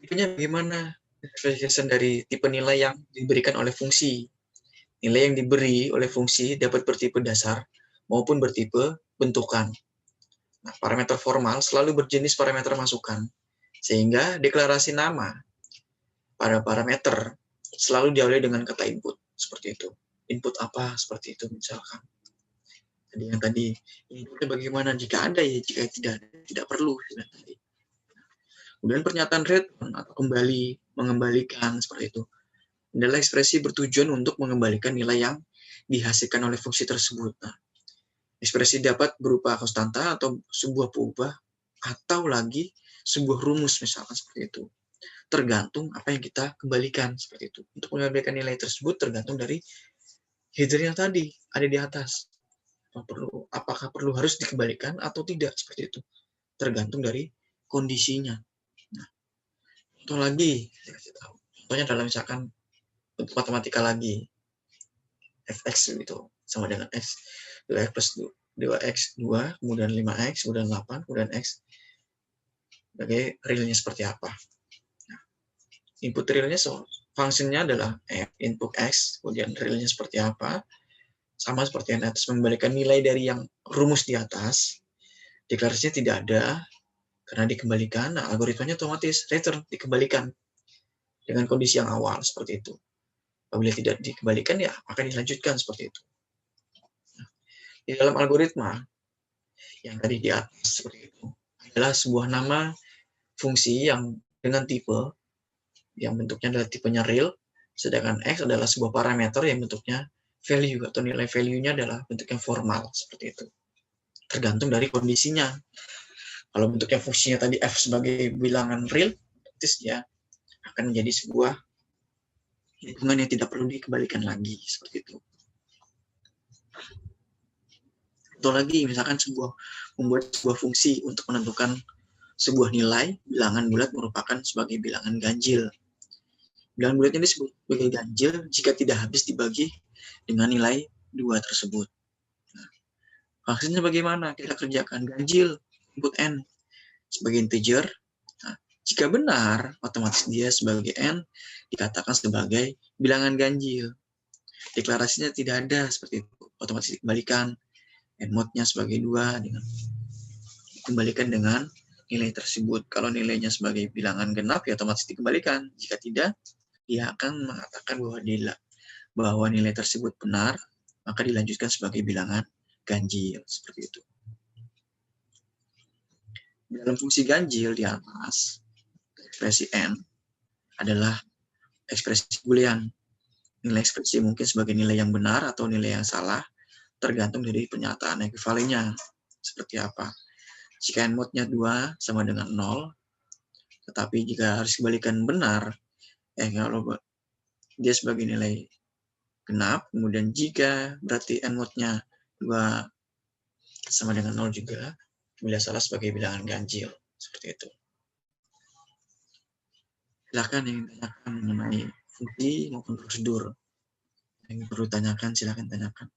tipenya bagaimana? Specification dari tipe nilai yang diberikan oleh fungsi. Nilai yang diberi oleh fungsi dapat bertipe dasar maupun bertipe bentukan. Nah, parameter formal selalu berjenis parameter masukan, sehingga deklarasi nama pada parameter selalu diawali dengan kata input, seperti itu. Input apa, seperti itu misalkan. Jadi yang tadi, inputnya bagaimana, jika ada ya, jika tidak perlu. Kemudian pernyataan return atau kembali, mengembalikan, seperti itu. Adalah ekspresi bertujuan untuk mengembalikan nilai yang dihasilkan oleh fungsi tersebut. Nah, ekspresi dapat berupa konstanta atau sebuah peubah atau lagi sebuah rumus misalkan seperti itu. Tergantung apa yang kita kembalikan seperti itu. Untuk mengembalikan nilai tersebut tergantung dari header yang tadi ada di atas. Apakah perlu harus dikembalikan atau tidak seperti itu. Tergantung dari kondisinya. Nah, contoh lagi, contohnya dalam misalkan untuk matematika lagi, fx itu sama dengan x 2x plus 2x 2, kemudian 5x, kemudian 8, kemudian x sebagai realnya seperti apa. Nah, input realnya fungsinya adalah f input x, kemudian realnya seperti apa, sama seperti yang atas, mengembalikan nilai dari yang rumus di atas. Deklarasinya tidak ada karena dikembalikan. Nah, algoritmanya otomatis return, dikembalikan dengan kondisi yang awal seperti itu. Apabila tidak dikembalikan, ya akan dilanjutkan seperti itu. Nah, di dalam algoritma yang tadi di atas seperti itu adalah sebuah nama fungsi yang dengan tipe yang bentuknya adalah tipenya real, sedangkan x adalah sebuah parameter yang bentuknya value atau nilai value-nya adalah bentuknya formal seperti itu. Tergantung dari kondisinya. Kalau bentuknya fungsinya tadi f sebagai bilangan real, ya akan menjadi sebuah hitungan yang tidak perlu dikembalikan lagi seperti itu. Atau lagi misalkan membuat sebuah fungsi untuk menentukan sebuah nilai bilangan bulat merupakan sebagai bilangan ganjil. Bilangan bulatnya disebut sebagai ganjil jika tidak habis dibagi dengan nilai 2 tersebut. Nah, hasilnya bagaimana? Kita kerjakan ganjil input n sebagai integer. Nah, jika benar, otomatis dia sebagai n dikatakan sebagai bilangan ganjil. Deklarasinya tidak ada seperti itu. Otomatis dikembalikan n mod-nya sebagai 2 dengan dikembalikan dengan nilai tersebut. Kalau nilainya sebagai bilangan genap, ya otomatis dikembalikan. Jika tidak, dia akan mengatakan bahwa nilai tersebut benar, maka dilanjutkan sebagai bilangan ganjil. Seperti itu. Dalam fungsi ganjil di atas, ekspresi n adalah ekspresi boolean. Nilai ekspresi mungkin sebagai nilai yang benar atau nilai yang salah, tergantung dari pernyataan ekuivalennya. Seperti apa. Jika n mod-nya 2 sama dengan 0, tetapi jika harus dikembalikan benar, kalau dia sebagai nilai genap, kemudian jika berarti n mod-nya 2 sama dengan 0 juga, bila salah sebagai bilangan ganjil. Seperti itu. Silakan yang ditanyakan mengenai fungsi maupun prosedur. Yang perlu tanyakan, silakan tanyakan.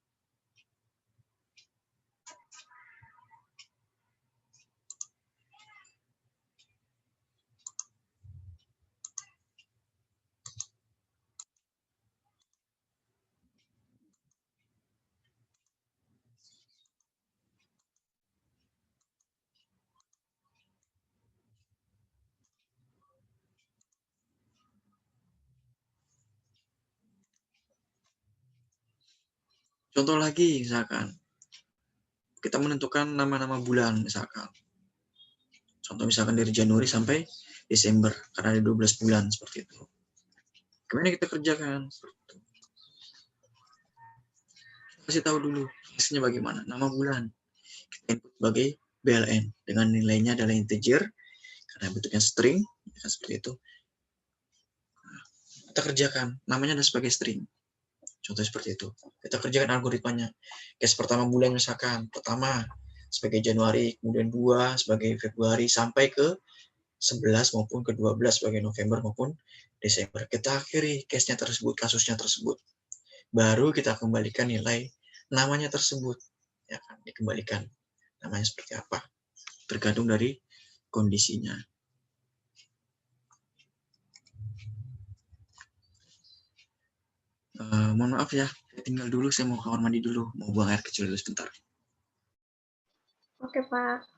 Contoh lagi, misalkan kita menentukan nama-nama bulan, misalkan. Contoh misalkan dari Januari sampai Desember, karena ada 12 bulan seperti itu. Kemudian kita kerjakan. Kasih tahu dulu hasilnya bagaimana. Nama bulan kita input sebagai BLN dengan nilainya adalah integer karena bentuknya string, ya, seperti itu. Kita kerjakan, namanya adalah sebagai string. Contoh seperti itu. Kita kerjakan algoritmanya. Case pertama bulan misalkan, pertama sebagai Januari, kemudian 2 sebagai Februari, sampai ke 11 maupun ke 12 sebagai November maupun Desember. Kita akhiri case-nya tersebut, kasusnya tersebut. Baru kita kembalikan nilai namanya tersebut. Ya kan, dikembalikan. Namanya seperti apa. Tergantung dari kondisinya. Mohon maaf ya, saya tinggal dulu, saya mau kamar mandi dulu, mau buang air kecil dulu sebentar. Oke, Pak.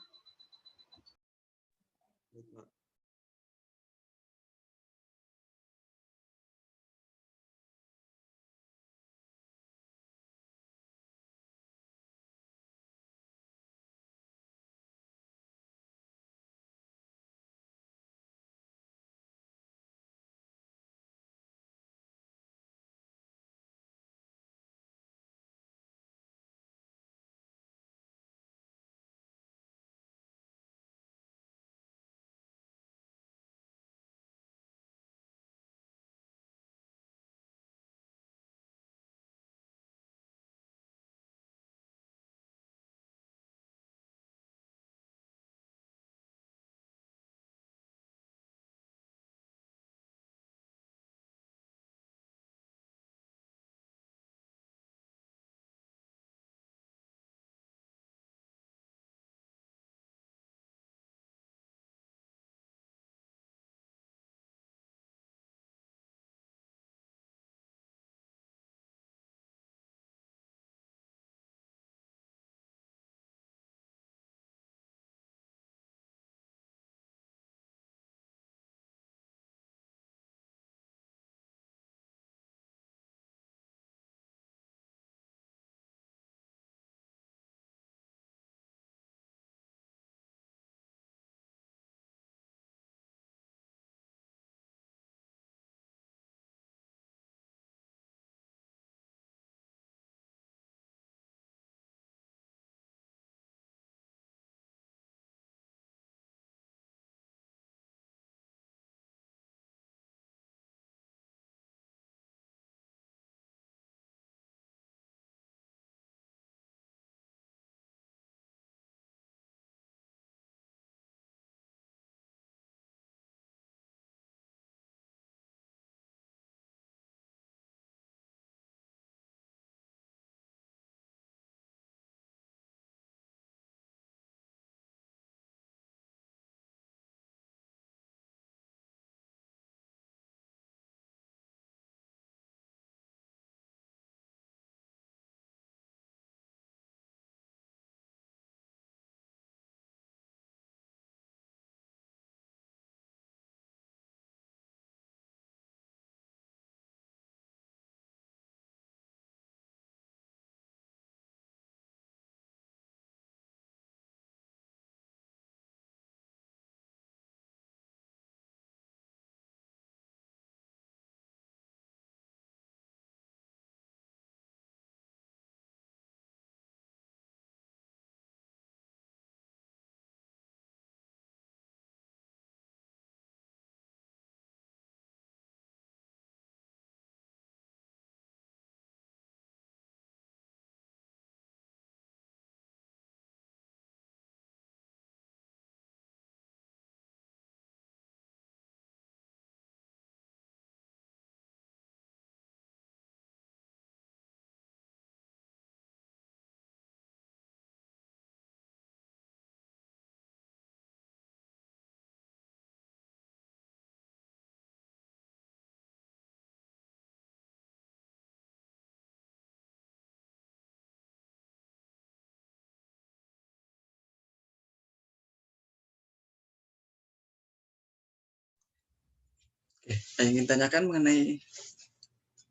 Saya ingin tanyakan mengenai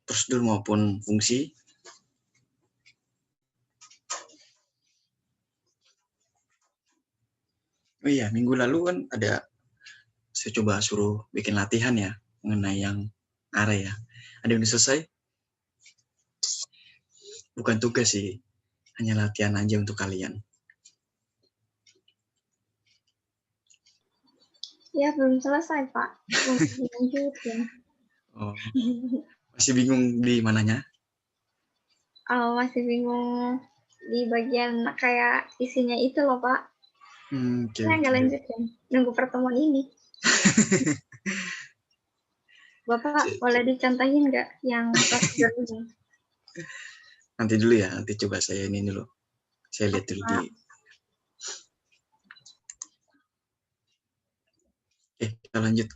prosedur maupun fungsi. Oh iya, minggu lalu kan saya coba suruh bikin latihan ya, mengenai yang array ya. Ada yang udah selesai? Bukan tugas sih, hanya latihan aja untuk kalian. Ya, belum selesai, Pak. Belum dilanjutin. Oh, masih bingung di mananya? Masih bingung di bagian kayak isinya itu loh, Pak. Oke. Saya nggak lanjutin. Nunggu pertemuan ini. Bapak boleh dicontohin nggak yang prosedur ini? Nanti dulu ya, nanti coba saya ini dulu. Saya lihat dulu di. Oke, kita lanjut.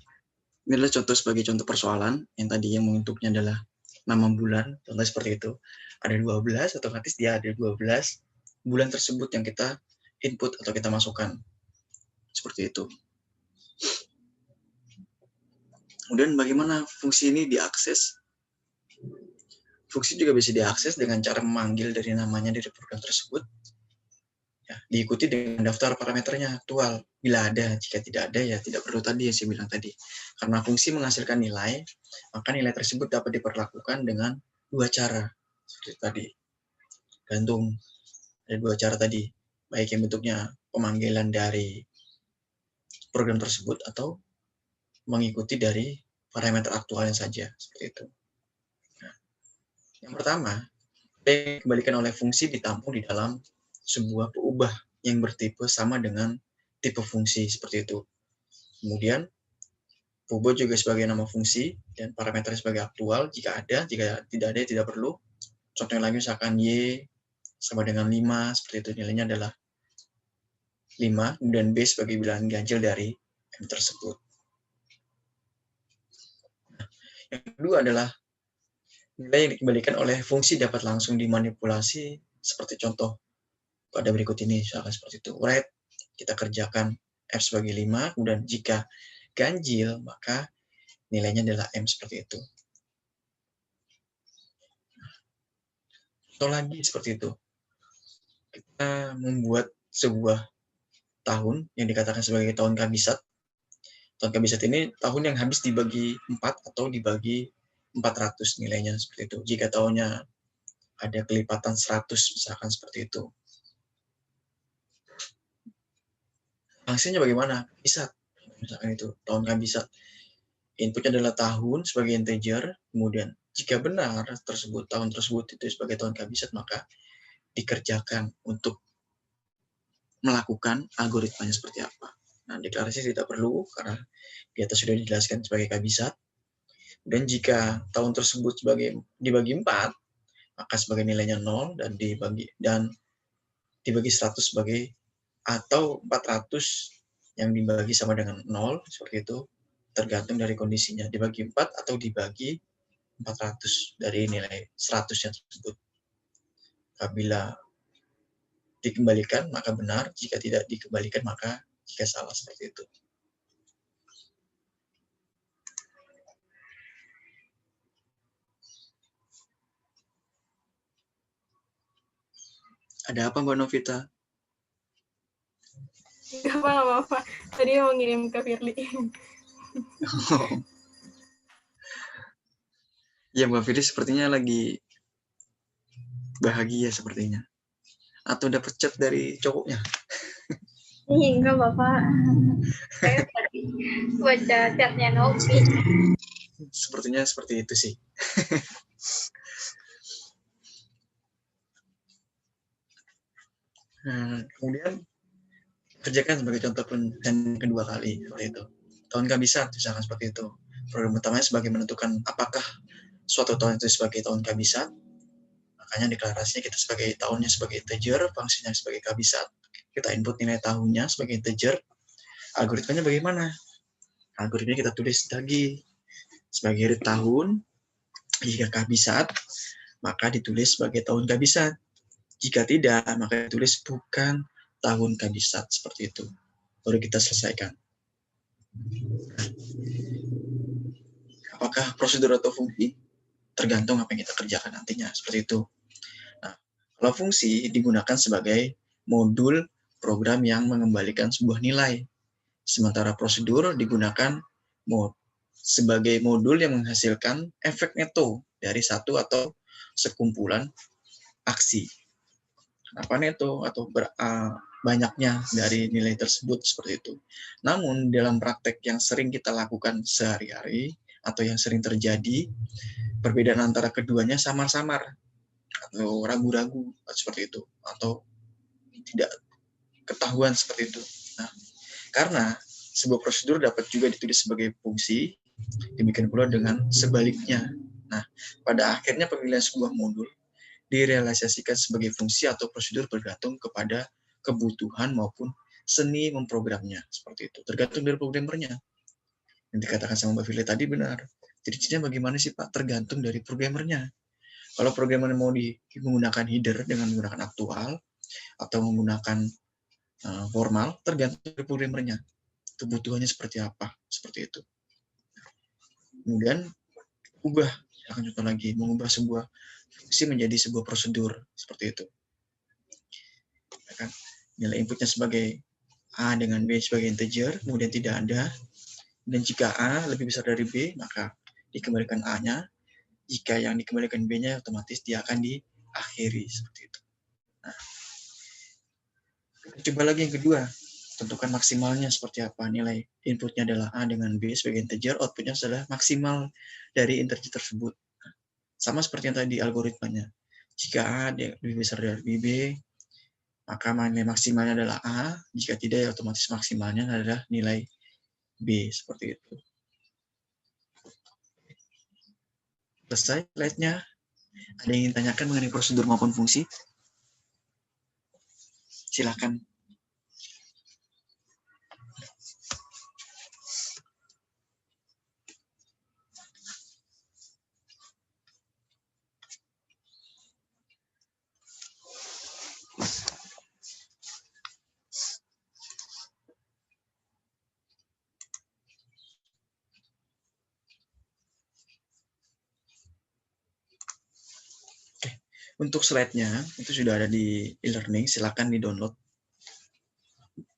Ini adalah contoh sebagai contoh persoalan yang tadi yang bentuknya adalah nama bulan, contoh seperti itu. Ada 12, otomatis dia ada 12 bulan tersebut yang kita input atau kita masukkan. Seperti itu. Kemudian bagaimana fungsi ini diakses? Fungsi juga bisa diakses dengan cara memanggil dari namanya dari program tersebut. Ya, diikuti dengan daftar parameternya aktual. Bila ada, jika tidak ada ya tidak perlu tadi yang saya bilang tadi. Karena fungsi menghasilkan nilai, maka nilai tersebut dapat diperlakukan dengan dua cara. Seperti tadi. Gantung ada dua cara tadi. Baik yang bentuknya pemanggilan dari program tersebut atau mengikuti dari parameter aktualnya saja. Seperti itu. Nah, yang pertama, dikembalikan oleh fungsi ditampung di dalam sebuah peubah yang bertipe sama dengan tipe fungsi seperti itu. Kemudian, peubah juga sebagai nama fungsi dan parameternya sebagai aktual jika ada, jika tidak ada tidak perlu. Contohnya lagi misalkan Y sama dengan 5, seperti itu nilainya adalah 5, kemudian B sebagai bilangan ganjil dari M tersebut. Nah, yang kedua adalah nilai yang dikembalikan oleh fungsi dapat langsung dimanipulasi seperti contoh pada berikut ini, misalkan seperti itu. Write, kita kerjakan F sebagai 5, kemudian jika ganjil, maka nilainya adalah M seperti itu. Atau lagi seperti itu. Kita membuat sebuah tahun yang dikatakan sebagai tahun kabisat. Tahun kabisat ini tahun yang habis dibagi 4 atau dibagi 400 nilainya seperti itu. Jika tahunnya ada kelipatan 100 misalkan seperti itu. Hasilnya bagaimana? Kabisat. Misalkan itu tahun kabisat. Inputnya adalah tahun sebagai integer, kemudian jika benar tahun tersebut itu sebagai tahun kabisat, maka dikerjakan untuk melakukan algoritmanya seperti apa. Nah, deklarasi tidak perlu karena di atas sudah dijelaskan sebagai kabisat. Dan jika tahun tersebut dibagi 4, maka sebagai nilainya 0 dan dibagi 100 sebagai atau 400 yang dibagi sama dengan 0 seperti itu, tergantung dari kondisinya, dibagi 4 atau dibagi 400 dari nilai 100-nya tersebut. Apabila dikembalikan maka benar, jika tidak dikembalikan maka jika salah, seperti itu. Ada apa Mbak Novita? Gak apa-apa. Tadi mau ngirim ke Firly. Ya Mbak Firly sepertinya lagi bahagia sepertinya. Atau dapat chat dari cowoknya? Enggak, Bapak. Saya tadi baca chatnya Novi. Sepertinya seperti itu sih. Kemudian kerjakan sebagai contoh dan kedua kali seperti itu. Tahun kabisat misalkan seperti itu. Program utamanya sebagai menentukan apakah suatu tahun itu sebagai tahun kabisat. Makanya deklarasinya kita sebagai tahunnya sebagai integer, fungsinya sebagai kabisat. Kita input nilai tahunnya sebagai integer. Algoritmanya bagaimana? Algoritmanya kita tulis lagi sebagai tahun. Jika kabisat, maka ditulis sebagai tahun kabisat. Jika tidak, maka ditulis bukan tahun kabisat, seperti itu. Baru kita selesaikan. apakah prosedur atau fungsi? Tergantung apa yang kita kerjakan nantinya, seperti itu. Nah, kalau fungsi digunakan sebagai modul program yang mengembalikan sebuah nilai, sementara prosedur digunakan sebagai modul yang menghasilkan efek neto dari satu atau sekumpulan aksi. Apa neto atau banyaknya dari nilai tersebut, seperti itu. Namun dalam praktek yang sering kita lakukan sehari-hari atau yang sering terjadi, perbedaan antara keduanya samar-samar atau ragu-ragu seperti itu, atau tidak ketahuan seperti itu. Nah, karena sebuah prosedur dapat juga ditulis sebagai fungsi, demikian pula dengan sebaliknya. Nah, pada akhirnya pemilihan sebuah modul direalisasikan sebagai fungsi atau prosedur bergantung kepada kebutuhan maupun seni memprogramnya, seperti itu. Tergantung dari programmernya. Yang dikatakan sama Mbak Firly tadi benar. Ciri-cirinya bagaimana sih Pak? Tergantung dari programmernya. Kalau programmer mau menggunakan header dengan menggunakan aktual atau menggunakan formal, tergantung dari programmernya. Kebutuhannya seperti apa, seperti itu. Kemudian ubah, akan contoh lagi, mengubah sebuah fungsi menjadi sebuah prosedur, seperti itu. Ya kan? Nilai inputnya sebagai A dengan B sebagai integer, kemudian tidak ada. Dan jika A lebih besar dari B, maka dikembalikan A-nya. Jika yang dikembalikan B-nya, otomatis dia akan diakhiri, seperti itu. Nah, coba lagi yang kedua. Tentukan maksimalnya seperti apa. Nilai inputnya adalah A dengan B sebagai integer, outputnya adalah maksimal dari integer tersebut. Sama seperti yang tadi algoritmanya. Jika A lebih besar dari B, maka nilai maksimalnya adalah A. Jika tidak, ya otomatis maksimalnya adalah nilai B, seperti itu. Selesai slide-nya. Ada yang ingin tanyakan mengenai prosedur maupun fungsi? Silakan. Untuk slide-nya itu sudah ada di e-learning, silakan di-download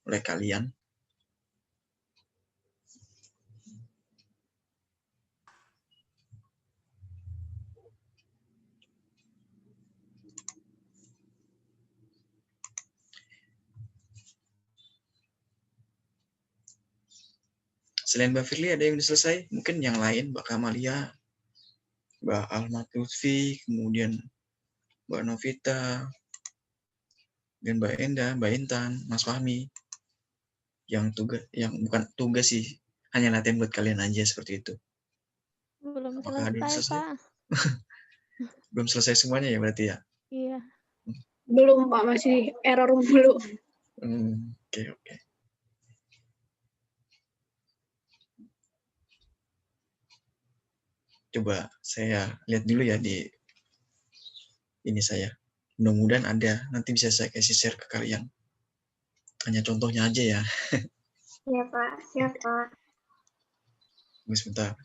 oleh kalian. Selain Mbak Firly, ada yang sudah selesai? Mungkin yang lain, Mbak Kamalia, Mbak Alma Lutfi, kemudian Mbak Novita, dan Mbak Enda, Mbak Intan, Mas Fahmi. Yang bukan tugas sih, hanya latihan buat kalian aja, seperti itu. Belum Apakah ada yang selesai, selesai? Pak. Belum selesai semuanya ya berarti ya? Iya. Belum, Pak. Masih error mulu. Oke. Coba saya lihat dulu ya di ini saya. Mudah-mudahan ada. Nanti bisa saya kasih share ke kalian. Hanya contohnya aja ya. Iya, Pak. Siap, Pak. Tunggu sebentar.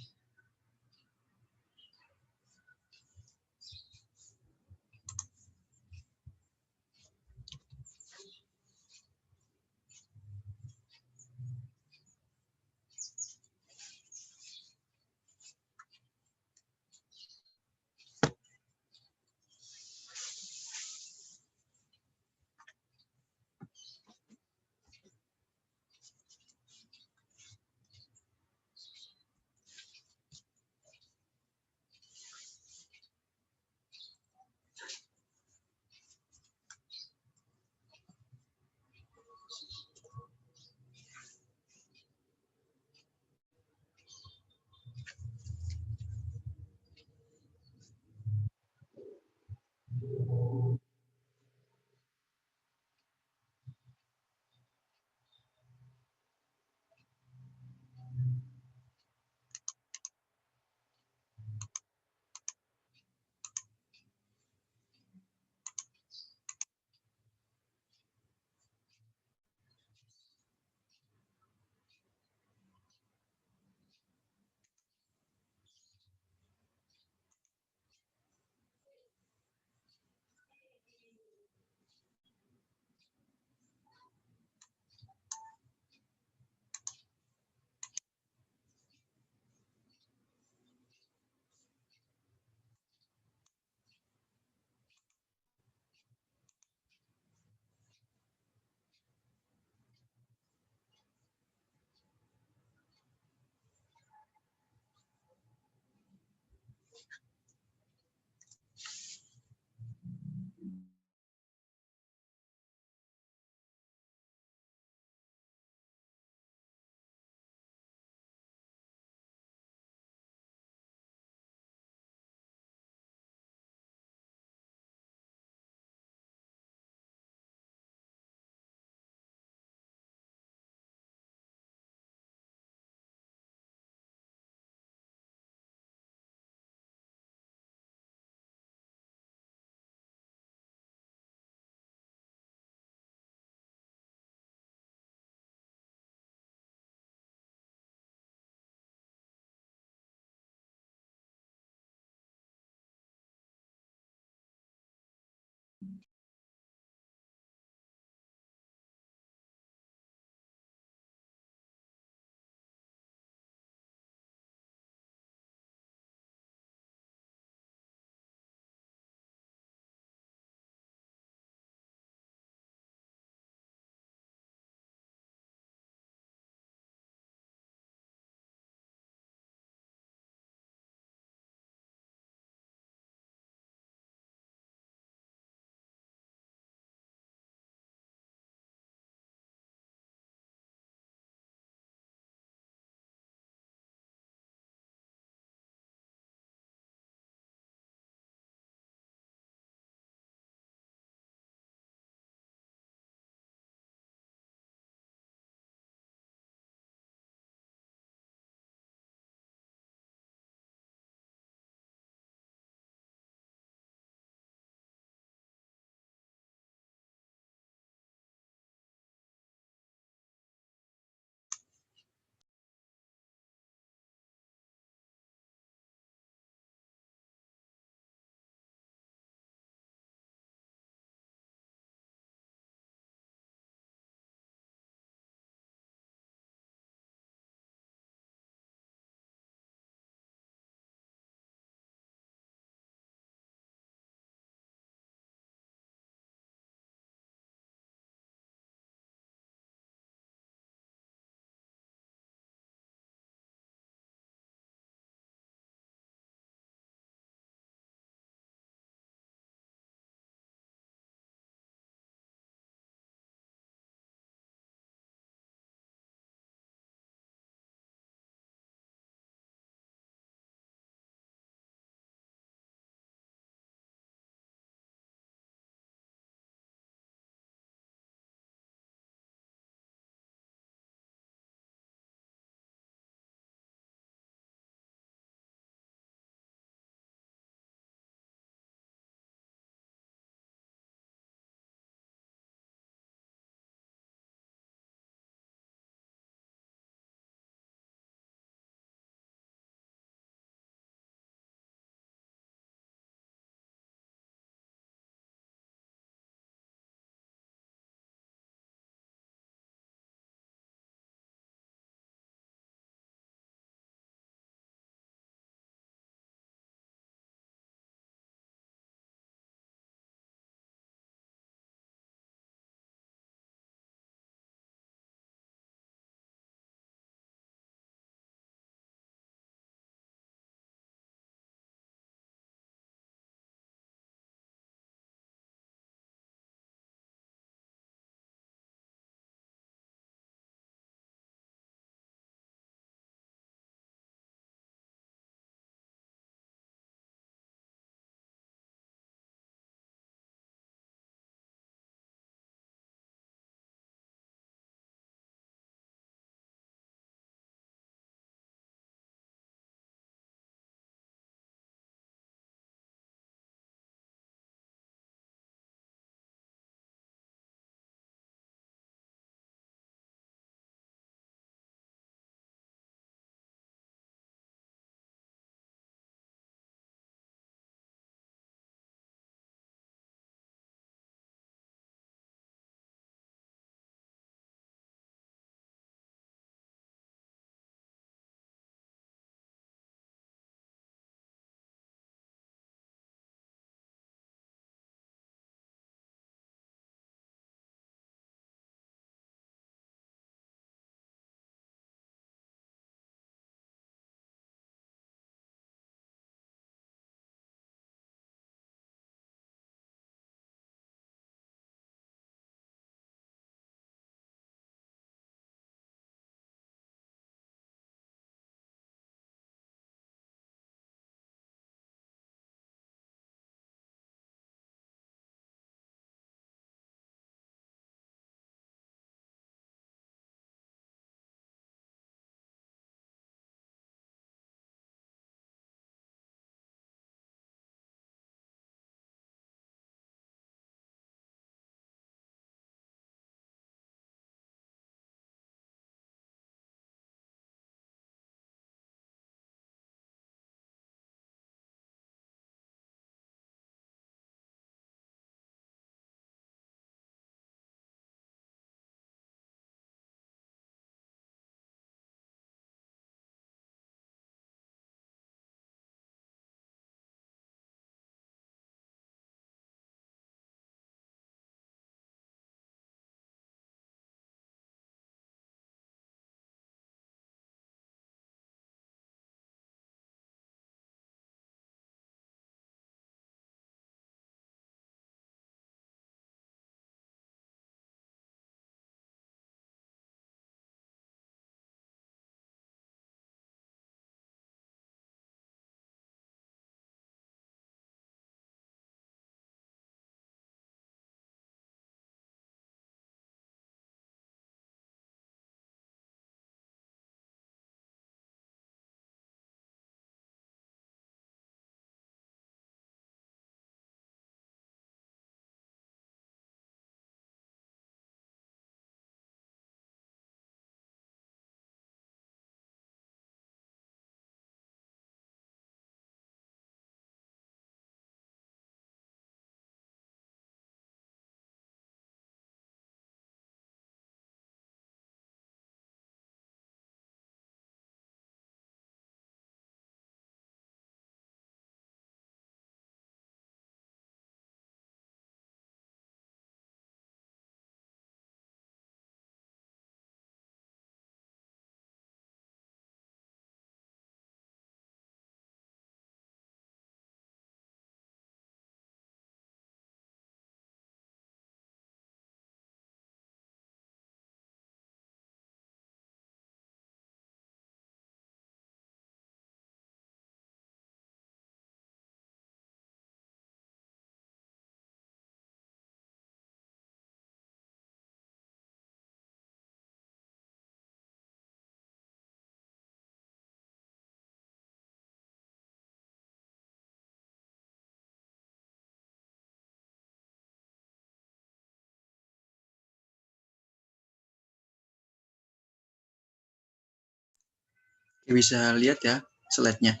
Bisa lihat ya slide-nya.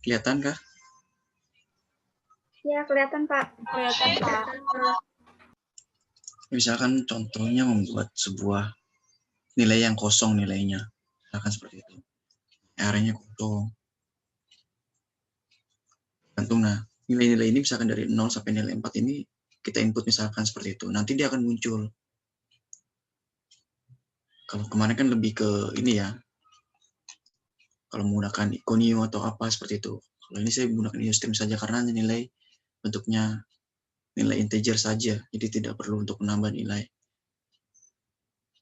Kelihatan kah? Ya, kelihatan, Pak. Kelihatan, Pak. Misalkan contohnya membuat sebuah nilai yang kosong nilainya. Misalkan seperti itu. Area-nya kosong. Gantung. Nah, nilai-nilai ini misalkan dari 0 sampai nilai 4 ini kita input misalkan seperti itu. Nanti dia akan muncul. Kalau kemarin kan lebih ke ini ya. Kalau menggunakan Iconio atau apa seperti itu. Kalau ini saya menggunakan IOStream saja karena nilai bentuknya nilai integer saja. Jadi tidak perlu untuk menambah nilai.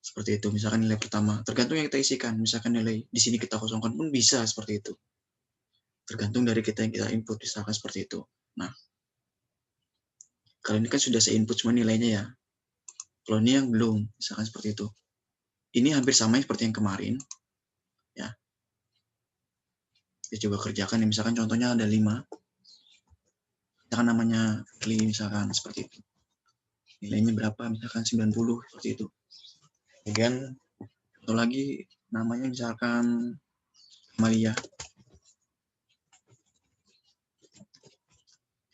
Seperti itu. Misalkan nilai pertama. Tergantung yang kita isikan. Misalkan nilai di sini kita kosongkan pun bisa seperti itu. Tergantung dari kita yang kita input. Misalkan seperti itu. Nah, kalau ini kan sudah saya input semua nilainya ya. Kalau ini yang belum, misalkan seperti itu. Ini hampir sama seperti yang kemarin. Ya. Kita coba kerjakan, ya. Misalkan contohnya ada 5. Misalkan namanya Firly, misalkan seperti itu. Nilainya berapa? Misalkan 90, seperti itu. Kemudian, satu lagi namanya misalkan Amalia.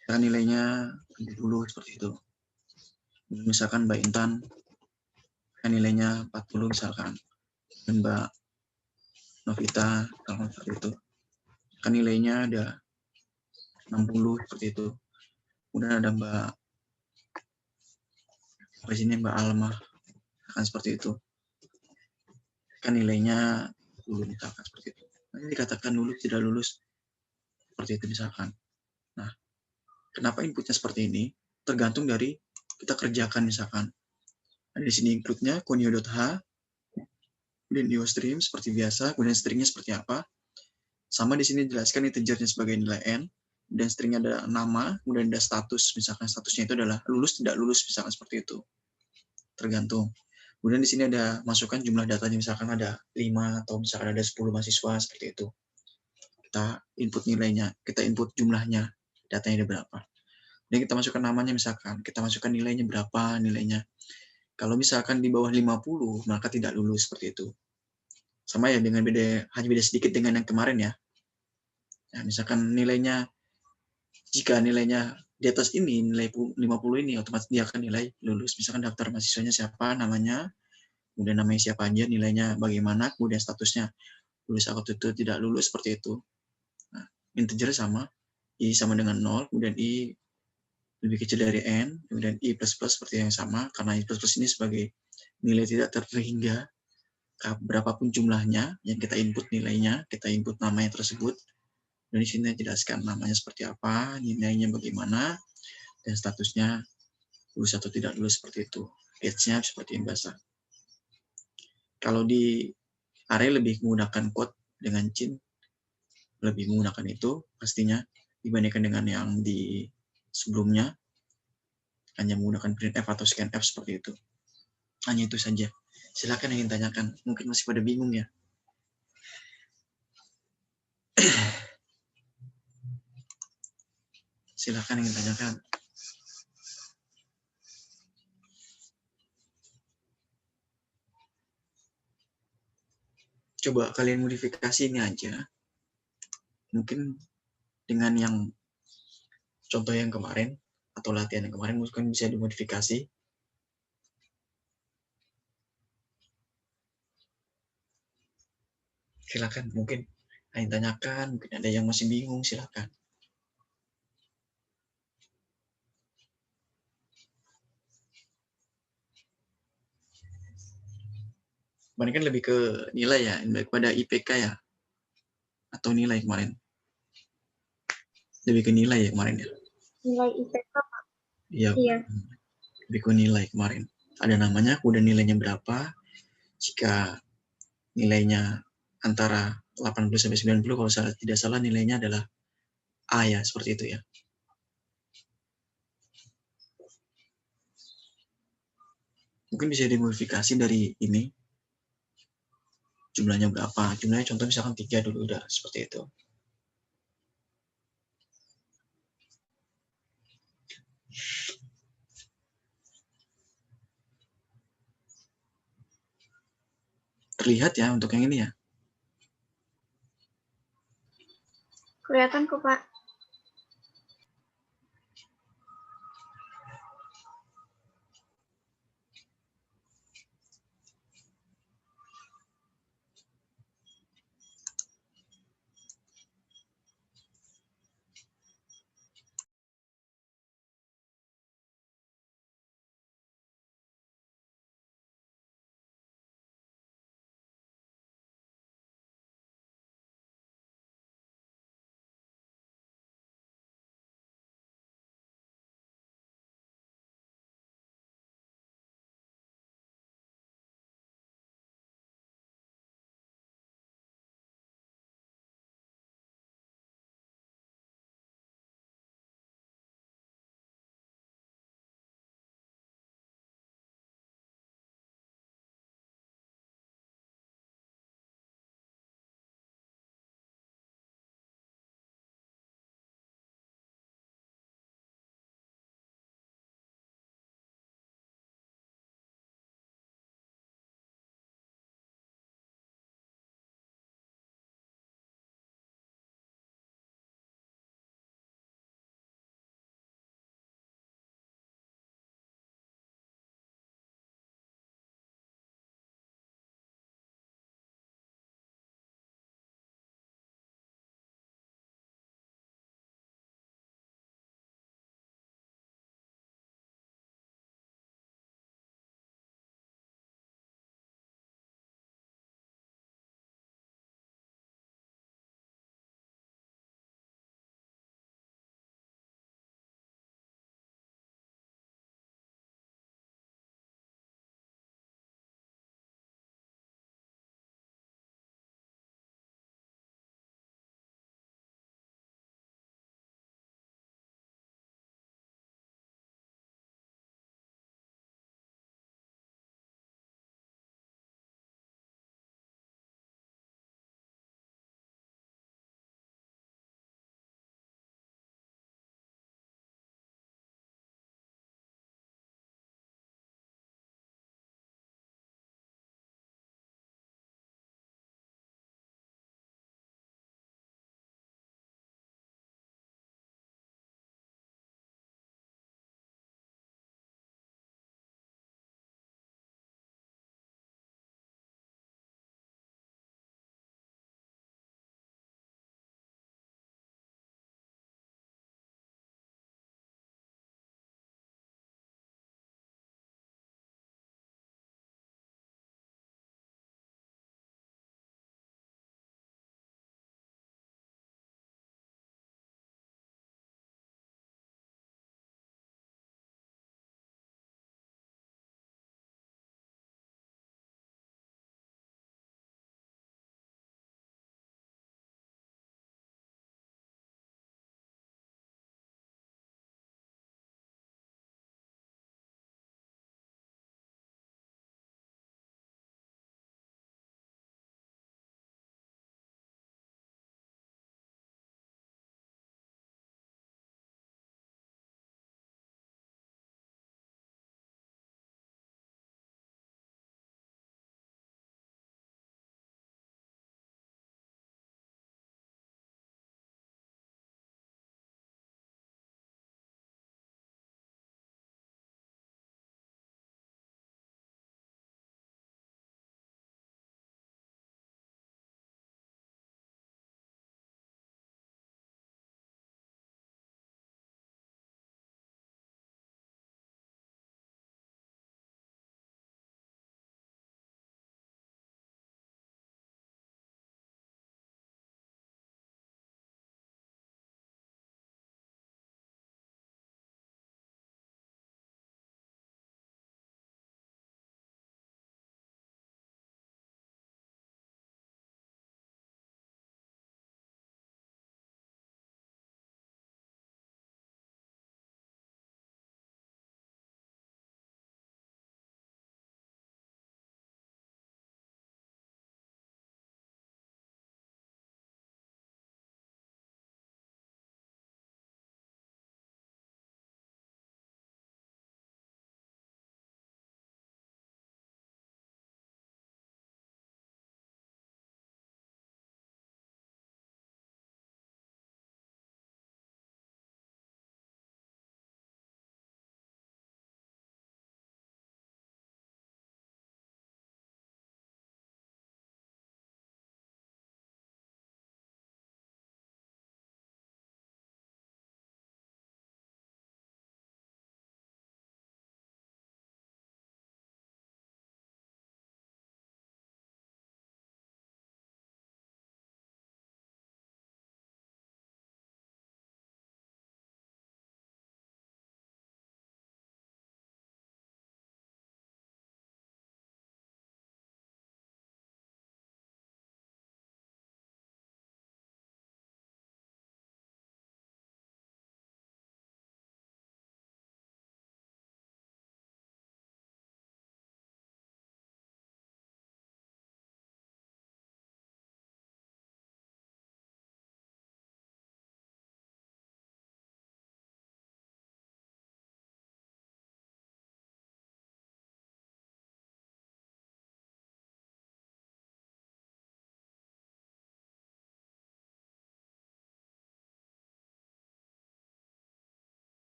Misalkan nilainya 70, seperti itu. Misalkan Mbak Intan, nilainya 40 misalkan. Dan Mbak Novita, misalkan seperti itu. Kan nilainya ada 60 seperti itu. Kemudian ada Mbak di sini Mbak Alma akan seperti itu. Kan nilainya 10 misalkan seperti itu. Nanti dikatakan lulus tidak lulus seperti itu misalkan. Nah, kenapa inputnya seperti ini? Tergantung dari kita kerjakan misalkan. Nah, di sini include-nya conio.h, kemudian IOStream seperti biasa, kemudian stringnya seperti apa. Sama di sini jelaskan integernya sebagai nilai n, dan stringnya ada nama, kemudian ada status, misalkan statusnya itu adalah lulus tidak lulus, misalkan seperti itu. Tergantung. Kemudian di sini ada masukkan jumlah datanya, misalkan ada 5 atau misalkan ada 10 mahasiswa seperti itu. Kita input nilainya, kita input jumlahnya, datanya ada berapa. Dan kita masukkan namanya misalkan, kita masukkan nilainya berapa nilainya. Kalau misalkan di bawah 50, maka tidak lulus seperti itu. Sama ya dengan hanya beda sedikit dengan yang kemarin ya. Nah, misalkan nilainya, jika nilainya di atas ini, nilai 50 ini, otomatis dia akan nilai lulus. Misalkan daftar mahasiswanya siapa, namanya, kemudian namanya siapa aja, nilainya bagaimana, kemudian statusnya lulus atau tidak lulus, seperti itu. Nah, integer sama, I sama dengan 0, kemudian I lebih kecil dari N, kemudian I++ seperti yang sama, karena I++ ini sebagai nilai tidak terhingga, berapapun jumlahnya yang kita input nilainya, kita input namanya tersebut, dan di sini jelaskan namanya seperti apa, nilainya bagaimana, dan statusnya lulus atau tidak lulus seperti itu. Catch-nya seperti yang biasa. Kalau di array lebih menggunakan quote dengan cin, lebih menggunakan itu pastinya dibandingkan dengan yang di sebelumnya, hanya menggunakan printf atau scanf seperti itu. Hanya itu saja. Silakan yang ingin tanyakan. Mungkin masih pada bingung ya. Silakan yang ingin tanyakan. Coba kalian modifikasi ini aja. Mungkin dengan yang contoh yang kemarin atau latihan yang kemarin mungkin bisa dimodifikasi. Silakan, mungkin yang tanyakan, mungkin ada yang masih bingung, silakan. Kemarin kan lebih ke nilai ya, lebih pada IPK ya, atau nilai kemarin. Lebih ke nilai ya kemarin ya. Nilai IPK, Pak. Iya. Iya. Lebih ke nilai kemarin. Ada namanya, kemudian nilainya berapa. Jika nilainya antara 80 sampai 90, kalau tidak salah nilainya adalah A ya, seperti itu ya. Mungkin bisa dimodifikasi dari ini. Jumlahnya berapa? Jumlahnya contoh misalkan 3 dulu udah seperti itu. terlihat ya untuk yang ini ya. Kelihatan kok, Pak.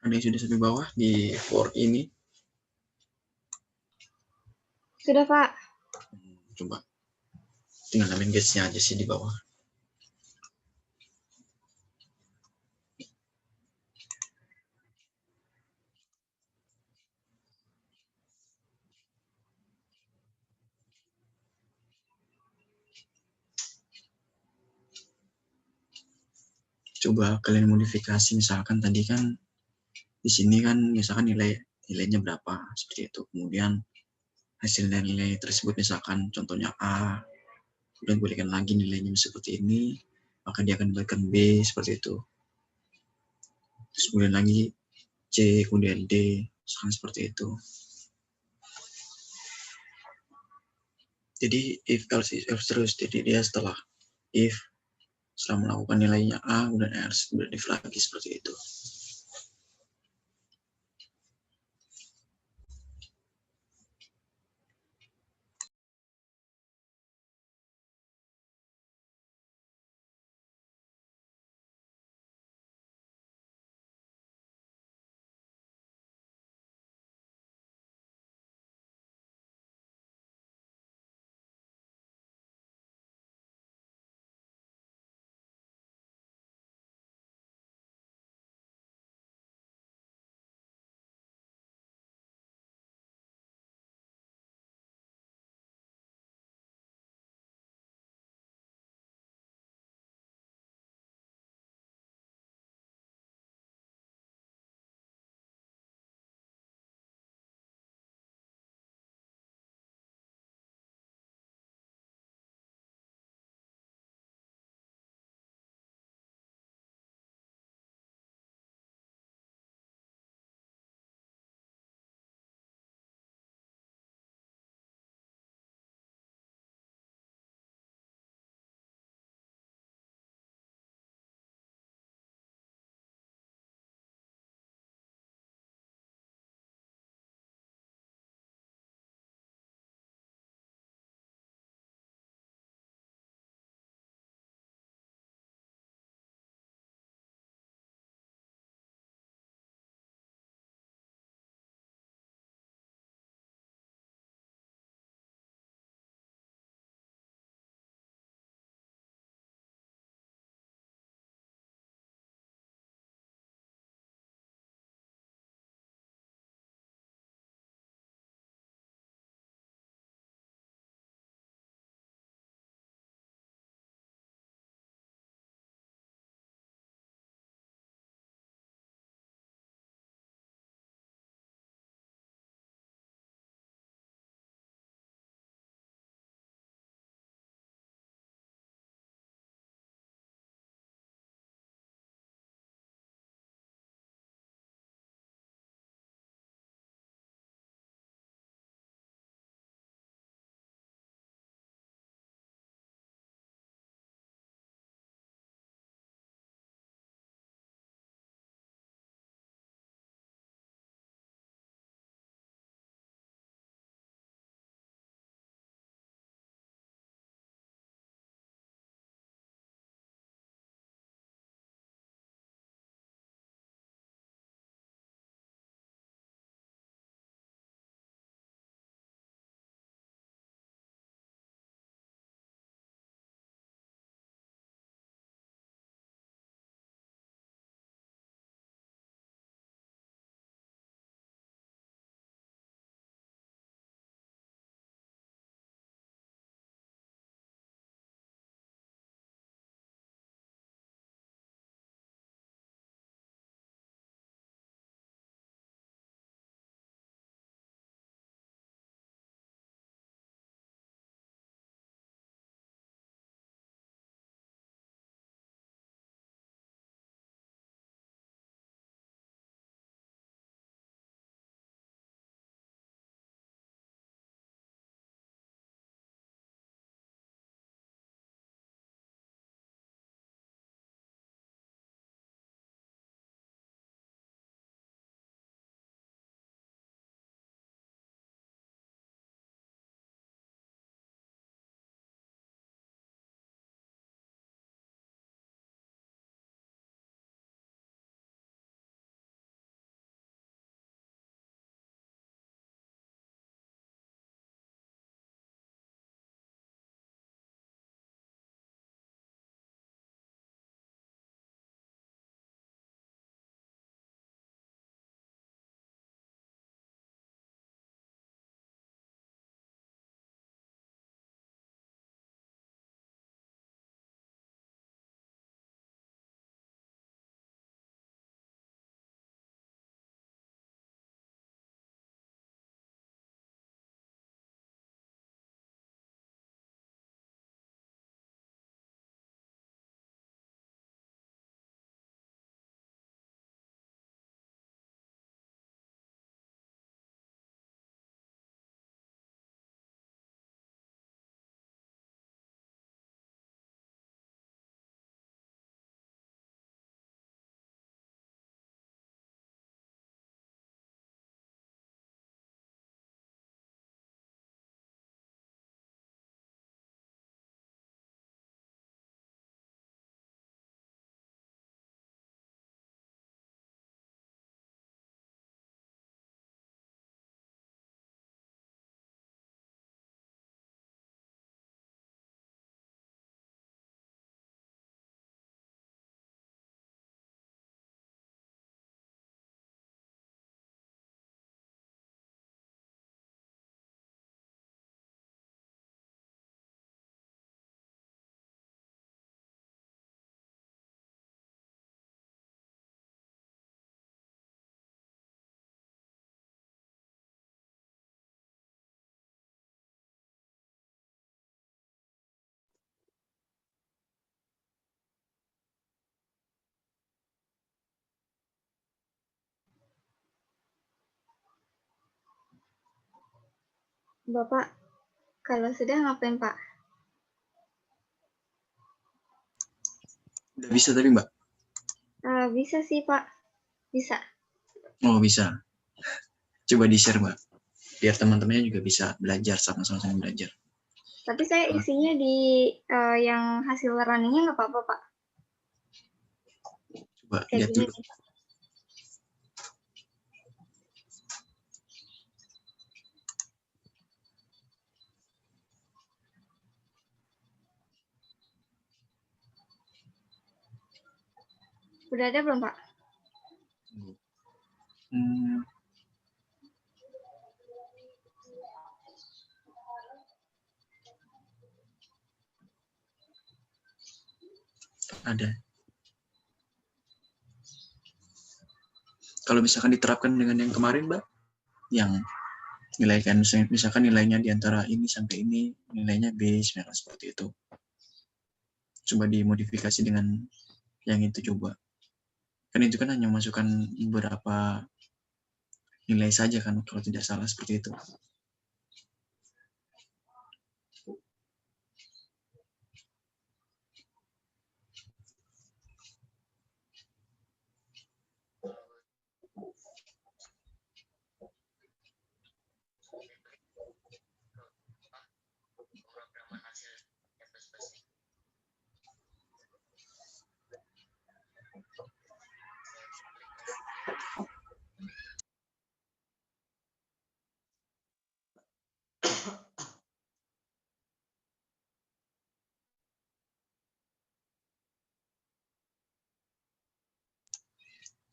Ada yang sudah sampai bawah di for ini? Sudah, Pak. Coba tinggal namain guys-nya aja sih di bawah. Coba kalian modifikasi, misalkan tadi kan di sini kan misalkan nilainya berapa seperti itu. Kemudian hasil nilai tersebut misalkan contohnya A, kemudian berikan lagi nilainya seperti ini, maka dia akan diberikan B seperti itu. Terus kemudian lagi C, kemudian D, misalkan seperti itu. Jadi if else terus, jadi dia setelah melakukan nilainya A, kemudian else, kemudian if lagi seperti itu. Bapak, kalau sudah ngapain Pak? Udah bisa tapi Mbak? Bisa sih Pak, bisa. Oh bisa. Coba di-share Mbak. Biar teman-temannya juga bisa belajar sama-sama belajar. Tapi saya isinya di yang hasil runningnya nggak apa-apa Pak. Coba Kayak lihat gini dulu. nih. Udah ada belum Pak? Hmm, ada. Kalau misalkan diterapkan dengan yang kemarin, Mbak, yang nilai kan misalkan nilainya di antara ini sampai ini, nilainya B, misalkan seperti itu. Coba dimodifikasi dengan yang itu coba. Kan itu kan hanya masukkan beberapa nilai saja kan kalau tidak salah seperti itu.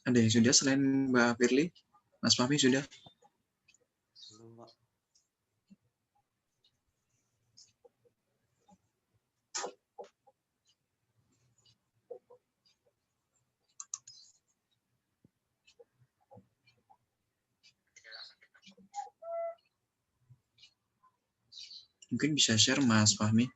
Ada yang sudah selain Mbak Firly? Mas Fahmi sudah? Belum, Pak. Mungkin bisa share Mas Fahmi.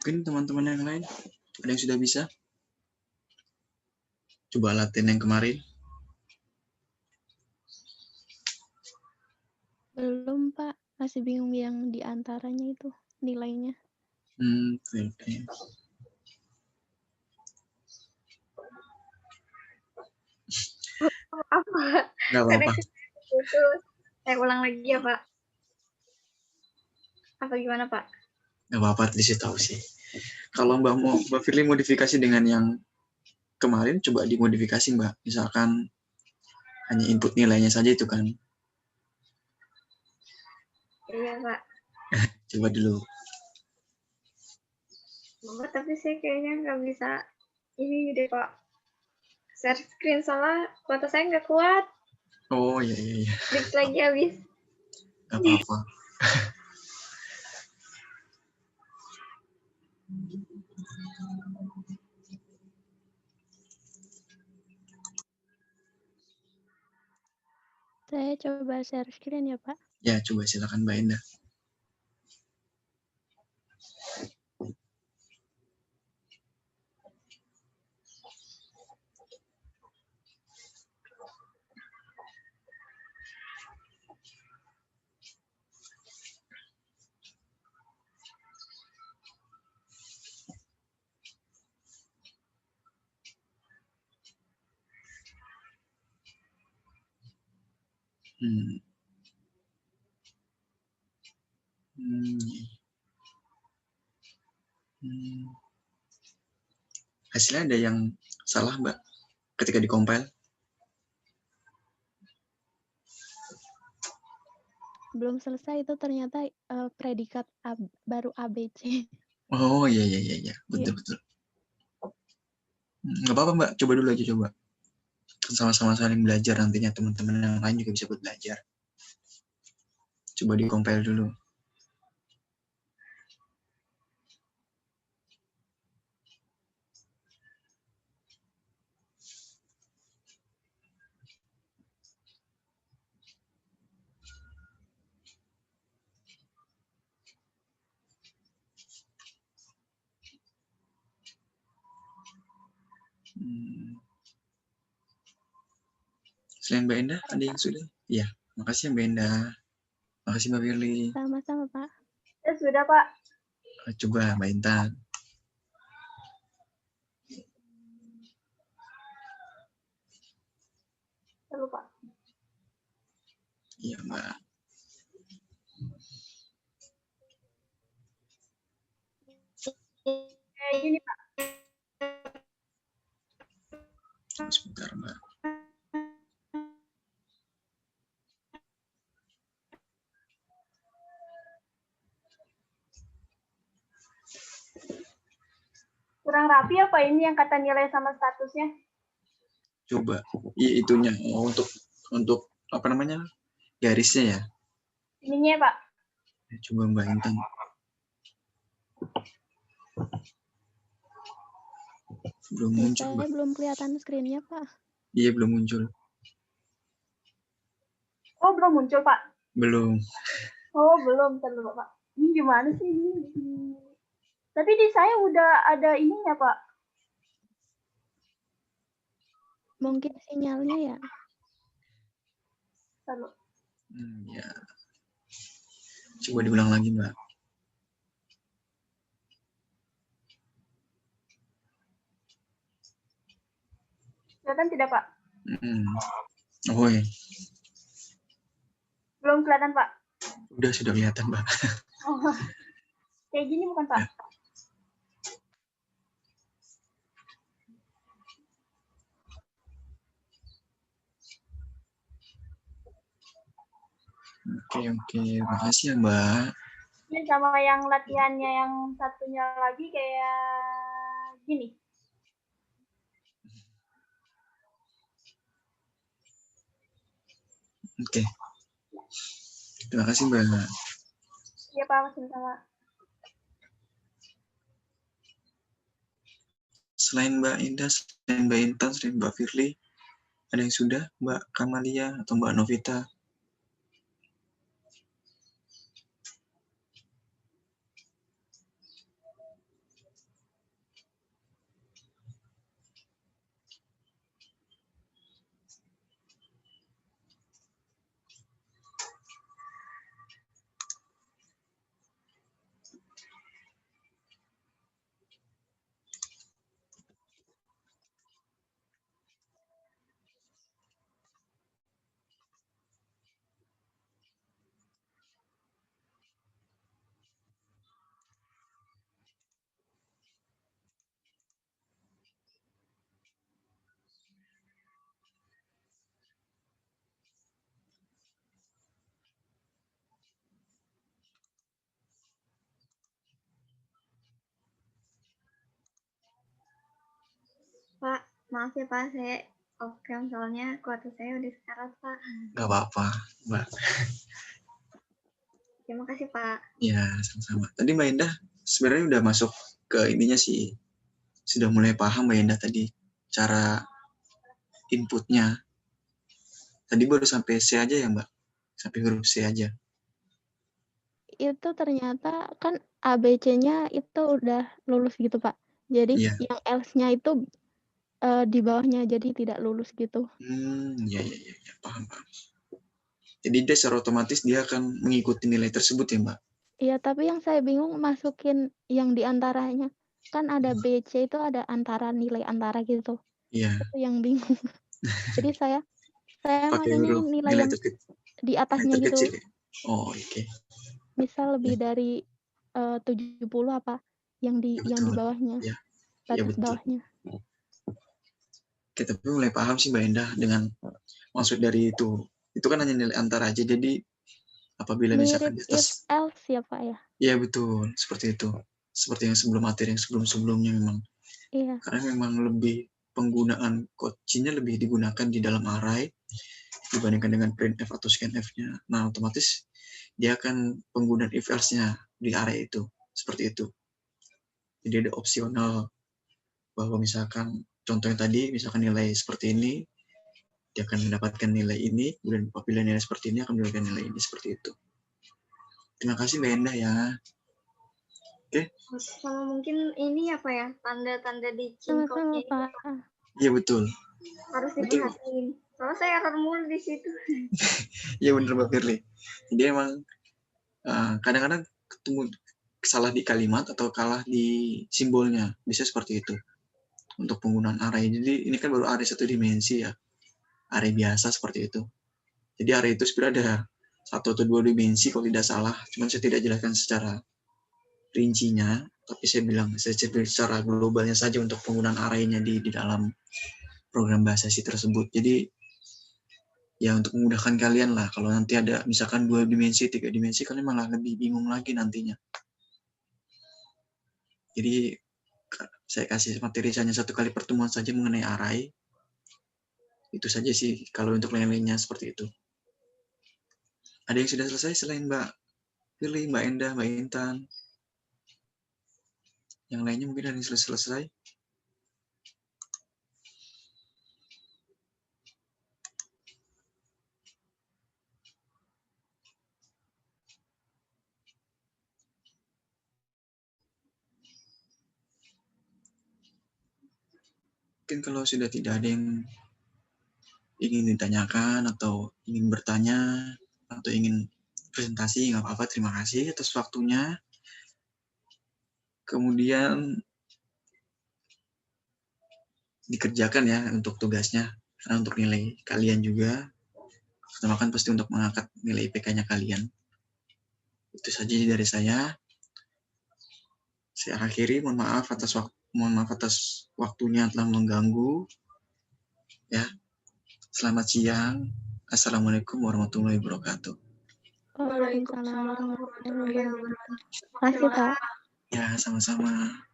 Mungkin teman-teman yang lain ada yang sudah bisa? Coba latihan yang kemarin. Belum, Pak. Masih bingung yang di antaranya itu nilainya. Oke. Apa? Nggak apa-apa. Itu saya ulang lagi ya Pak. Apa gimana Pak? Nggak apa-apa, disitu tahu sih. Kalau Mbak Firly modifikasi dengan yang kemarin, coba dimodifikasi Mbak. Misalkan hanya input nilainya saja itu kan. Iya Pak. Coba dulu. Bapak tapi saya kayaknya nggak bisa ini deh Pak. Share screen soalnya kuota saya nggak kuat. Oh iya. Dikit lagi habis. Nggak apa-apa. Saya coba share screen ya, Pak. Ya, coba silakan Mbak Endah. Hmm. Hmm. Hmm. Hasilnya ada yang salah, Mbak, ketika di-compile? Belum selesai itu ternyata predikat baru ABC. Oh, iya. Iya. Betul. Nggak apa-apa, Mbak. Coba dulu aja, coba. Sama-sama saling belajar, nantinya teman-teman yang lain juga bisa buat belajar. Coba di-compile dulu. Selain Mbak Endah, ada yang sudah? Iya, makasih Mbak Endah. Makasih Mbak Firly. Sama-sama, Pak. Sudah, Pak. Coba Mbak Intan. Lalu, Pak. Iya, Mbak. Gini, Pak. Sebentar, Mbak. Kurang rapi apa ini yang kata nilai sama statusnya? Coba. Iya, itunya. Oh, untuk apa namanya? Garisnya ya. Ininya, Pak. Coba Mbak Intan. Belum muncul, Mbak. Saya belum kelihatan screen-nya, Pak. Iya, belum muncul. Oh, belum muncul, Pak. Belum. Oh, belum. Terlalu, Pak. Ini gimana sih ini? Tapi di saya udah ada ininya, Pak. Mungkin sinyalnya ya. Terlalu. Ya. Coba diulang lagi, Mbak. Kelihatan tidak, Pak? Oh, iya. Belum kelihatan, Pak. Sudah kelihatan, Mbak. Oh. Kayak gini bukan, Pak? Ya. Oke. Makasih ya, Mbak. Ini sama yang latihannya yang satunya lagi kayak gini. Oke. Terima kasih, Mbak. Iya, Pak. Sama-sama. Selain Mbak Indah, selain Mbak Intan, selain Mbak Firly, ada yang sudah? Mbak Kamalia atau Mbak Novita? Pak, maaf ya, Pak. Saya off-cam soalnya kuota saya udah sekarat, Pak. Gak apa-apa, Mbak. Terima kasih, Pak. Ya, sama-sama. Tadi Mbak Indah sebenarnya udah masuk ke ininya sih. Sudah mulai paham Mbak Indah tadi cara inputnya. Tadi baru sampai C aja ya, Mbak? Sampai huruf C aja. Itu ternyata kan ABC-nya itu udah lulus gitu, Pak. Jadi Iya. yang else-nya itu di bawahnya, jadi tidak lulus gitu. Iya, paham. Jadi dia secara otomatis dia akan mengikuti nilai tersebut ya, Mbak? Iya, tapi yang saya bingung masukin yang di antaranya. Kan ada BC itu ada antara, nilai antara gitu. Iya, Itu yang bingung. Jadi saya pakai masukin huruf nilai nilai yang di nilai atasnya terkecil gitu. ya? Oh, oke. Misal lebih Ya, dari 70 apa yang ya yang di betul. bawahnya, Ya, ya batas betul. bawahnya. Oke, tapi mulai paham sih Mbak Endah dengan maksud dari itu. Itu kan hanya nilai antara aja, jadi apabila Mirip misalkan di if atas, else ya, Pak ya? ya betul, seperti itu. Seperti yang sebelum materi yang sebelum-sebelumnya memang. Iya. Karena memang lebih penggunaan code-nya lebih digunakan di dalam array dibandingkan dengan printf atau scanf-nya. Nah, otomatis dia akan penggunaan if else-nya di array itu. Seperti itu. Jadi ada opsional bahwa misalkan contohnya tadi, misalkan nilai seperti ini, dia akan mendapatkan nilai ini, kemudian apabila nilai seperti ini akan mendapatkan nilai ini, seperti itu. Terima kasih Mbak Endah ya. Oke. Sama mungkin ini apa ya, tanda-tanda di Sama-sama, cingkoknya ini Pak. Iya betul. harus Betul. diperhatiin. Soalnya saya error mulu di situ. Iya bener Mbak Firly. Jadi emang kadang-kadang ketemu salah di kalimat atau kalah di simbolnya, bisa seperti itu untuk penggunaan array. Jadi ini kan baru array satu dimensi ya, array biasa seperti itu. Jadi array itu sebenarnya ada satu atau dua dimensi kalau tidak salah, cuman saya tidak jelaskan secara rincinya, tapi saya bilang secara globalnya saja untuk penggunaan array-nya di dalam program bahasa C tersebut. Jadi ya untuk memudahkan kalian lah, kalau nanti ada misalkan 2 dimensi, 3 dimensi, kalian malah lebih bingung lagi nantinya. Jadi saya kasih materi hanya 1 kali pertemuan saja mengenai array. Itu saja sih kalau untuk lain-lainnya seperti itu. Ada yang sudah selesai selain Mbak Firly, Mbak Endah, Mbak Intan? Yang lainnya mungkin ada yang sudah selesai? Mungkin kalau sudah tidak ada yang ingin ditanyakan atau ingin bertanya atau ingin presentasi, nggak apa-apa, terima kasih atas waktunya. Kemudian dikerjakan ya untuk tugasnya, karena untuk nilai kalian juga, utamakan pasti untuk mengangkat nilai IPK-nya kalian. Itu saja dari saya. Saya akhiri, mohon maaf atas waktunya telah mengganggu. Ya, selamat siang. Assalamualaikum warahmatullahi wabarakatuh. Waalaikumsalam warahmatullahi wabarakatuh. Terima kasih, Pak. Ya, sama-sama.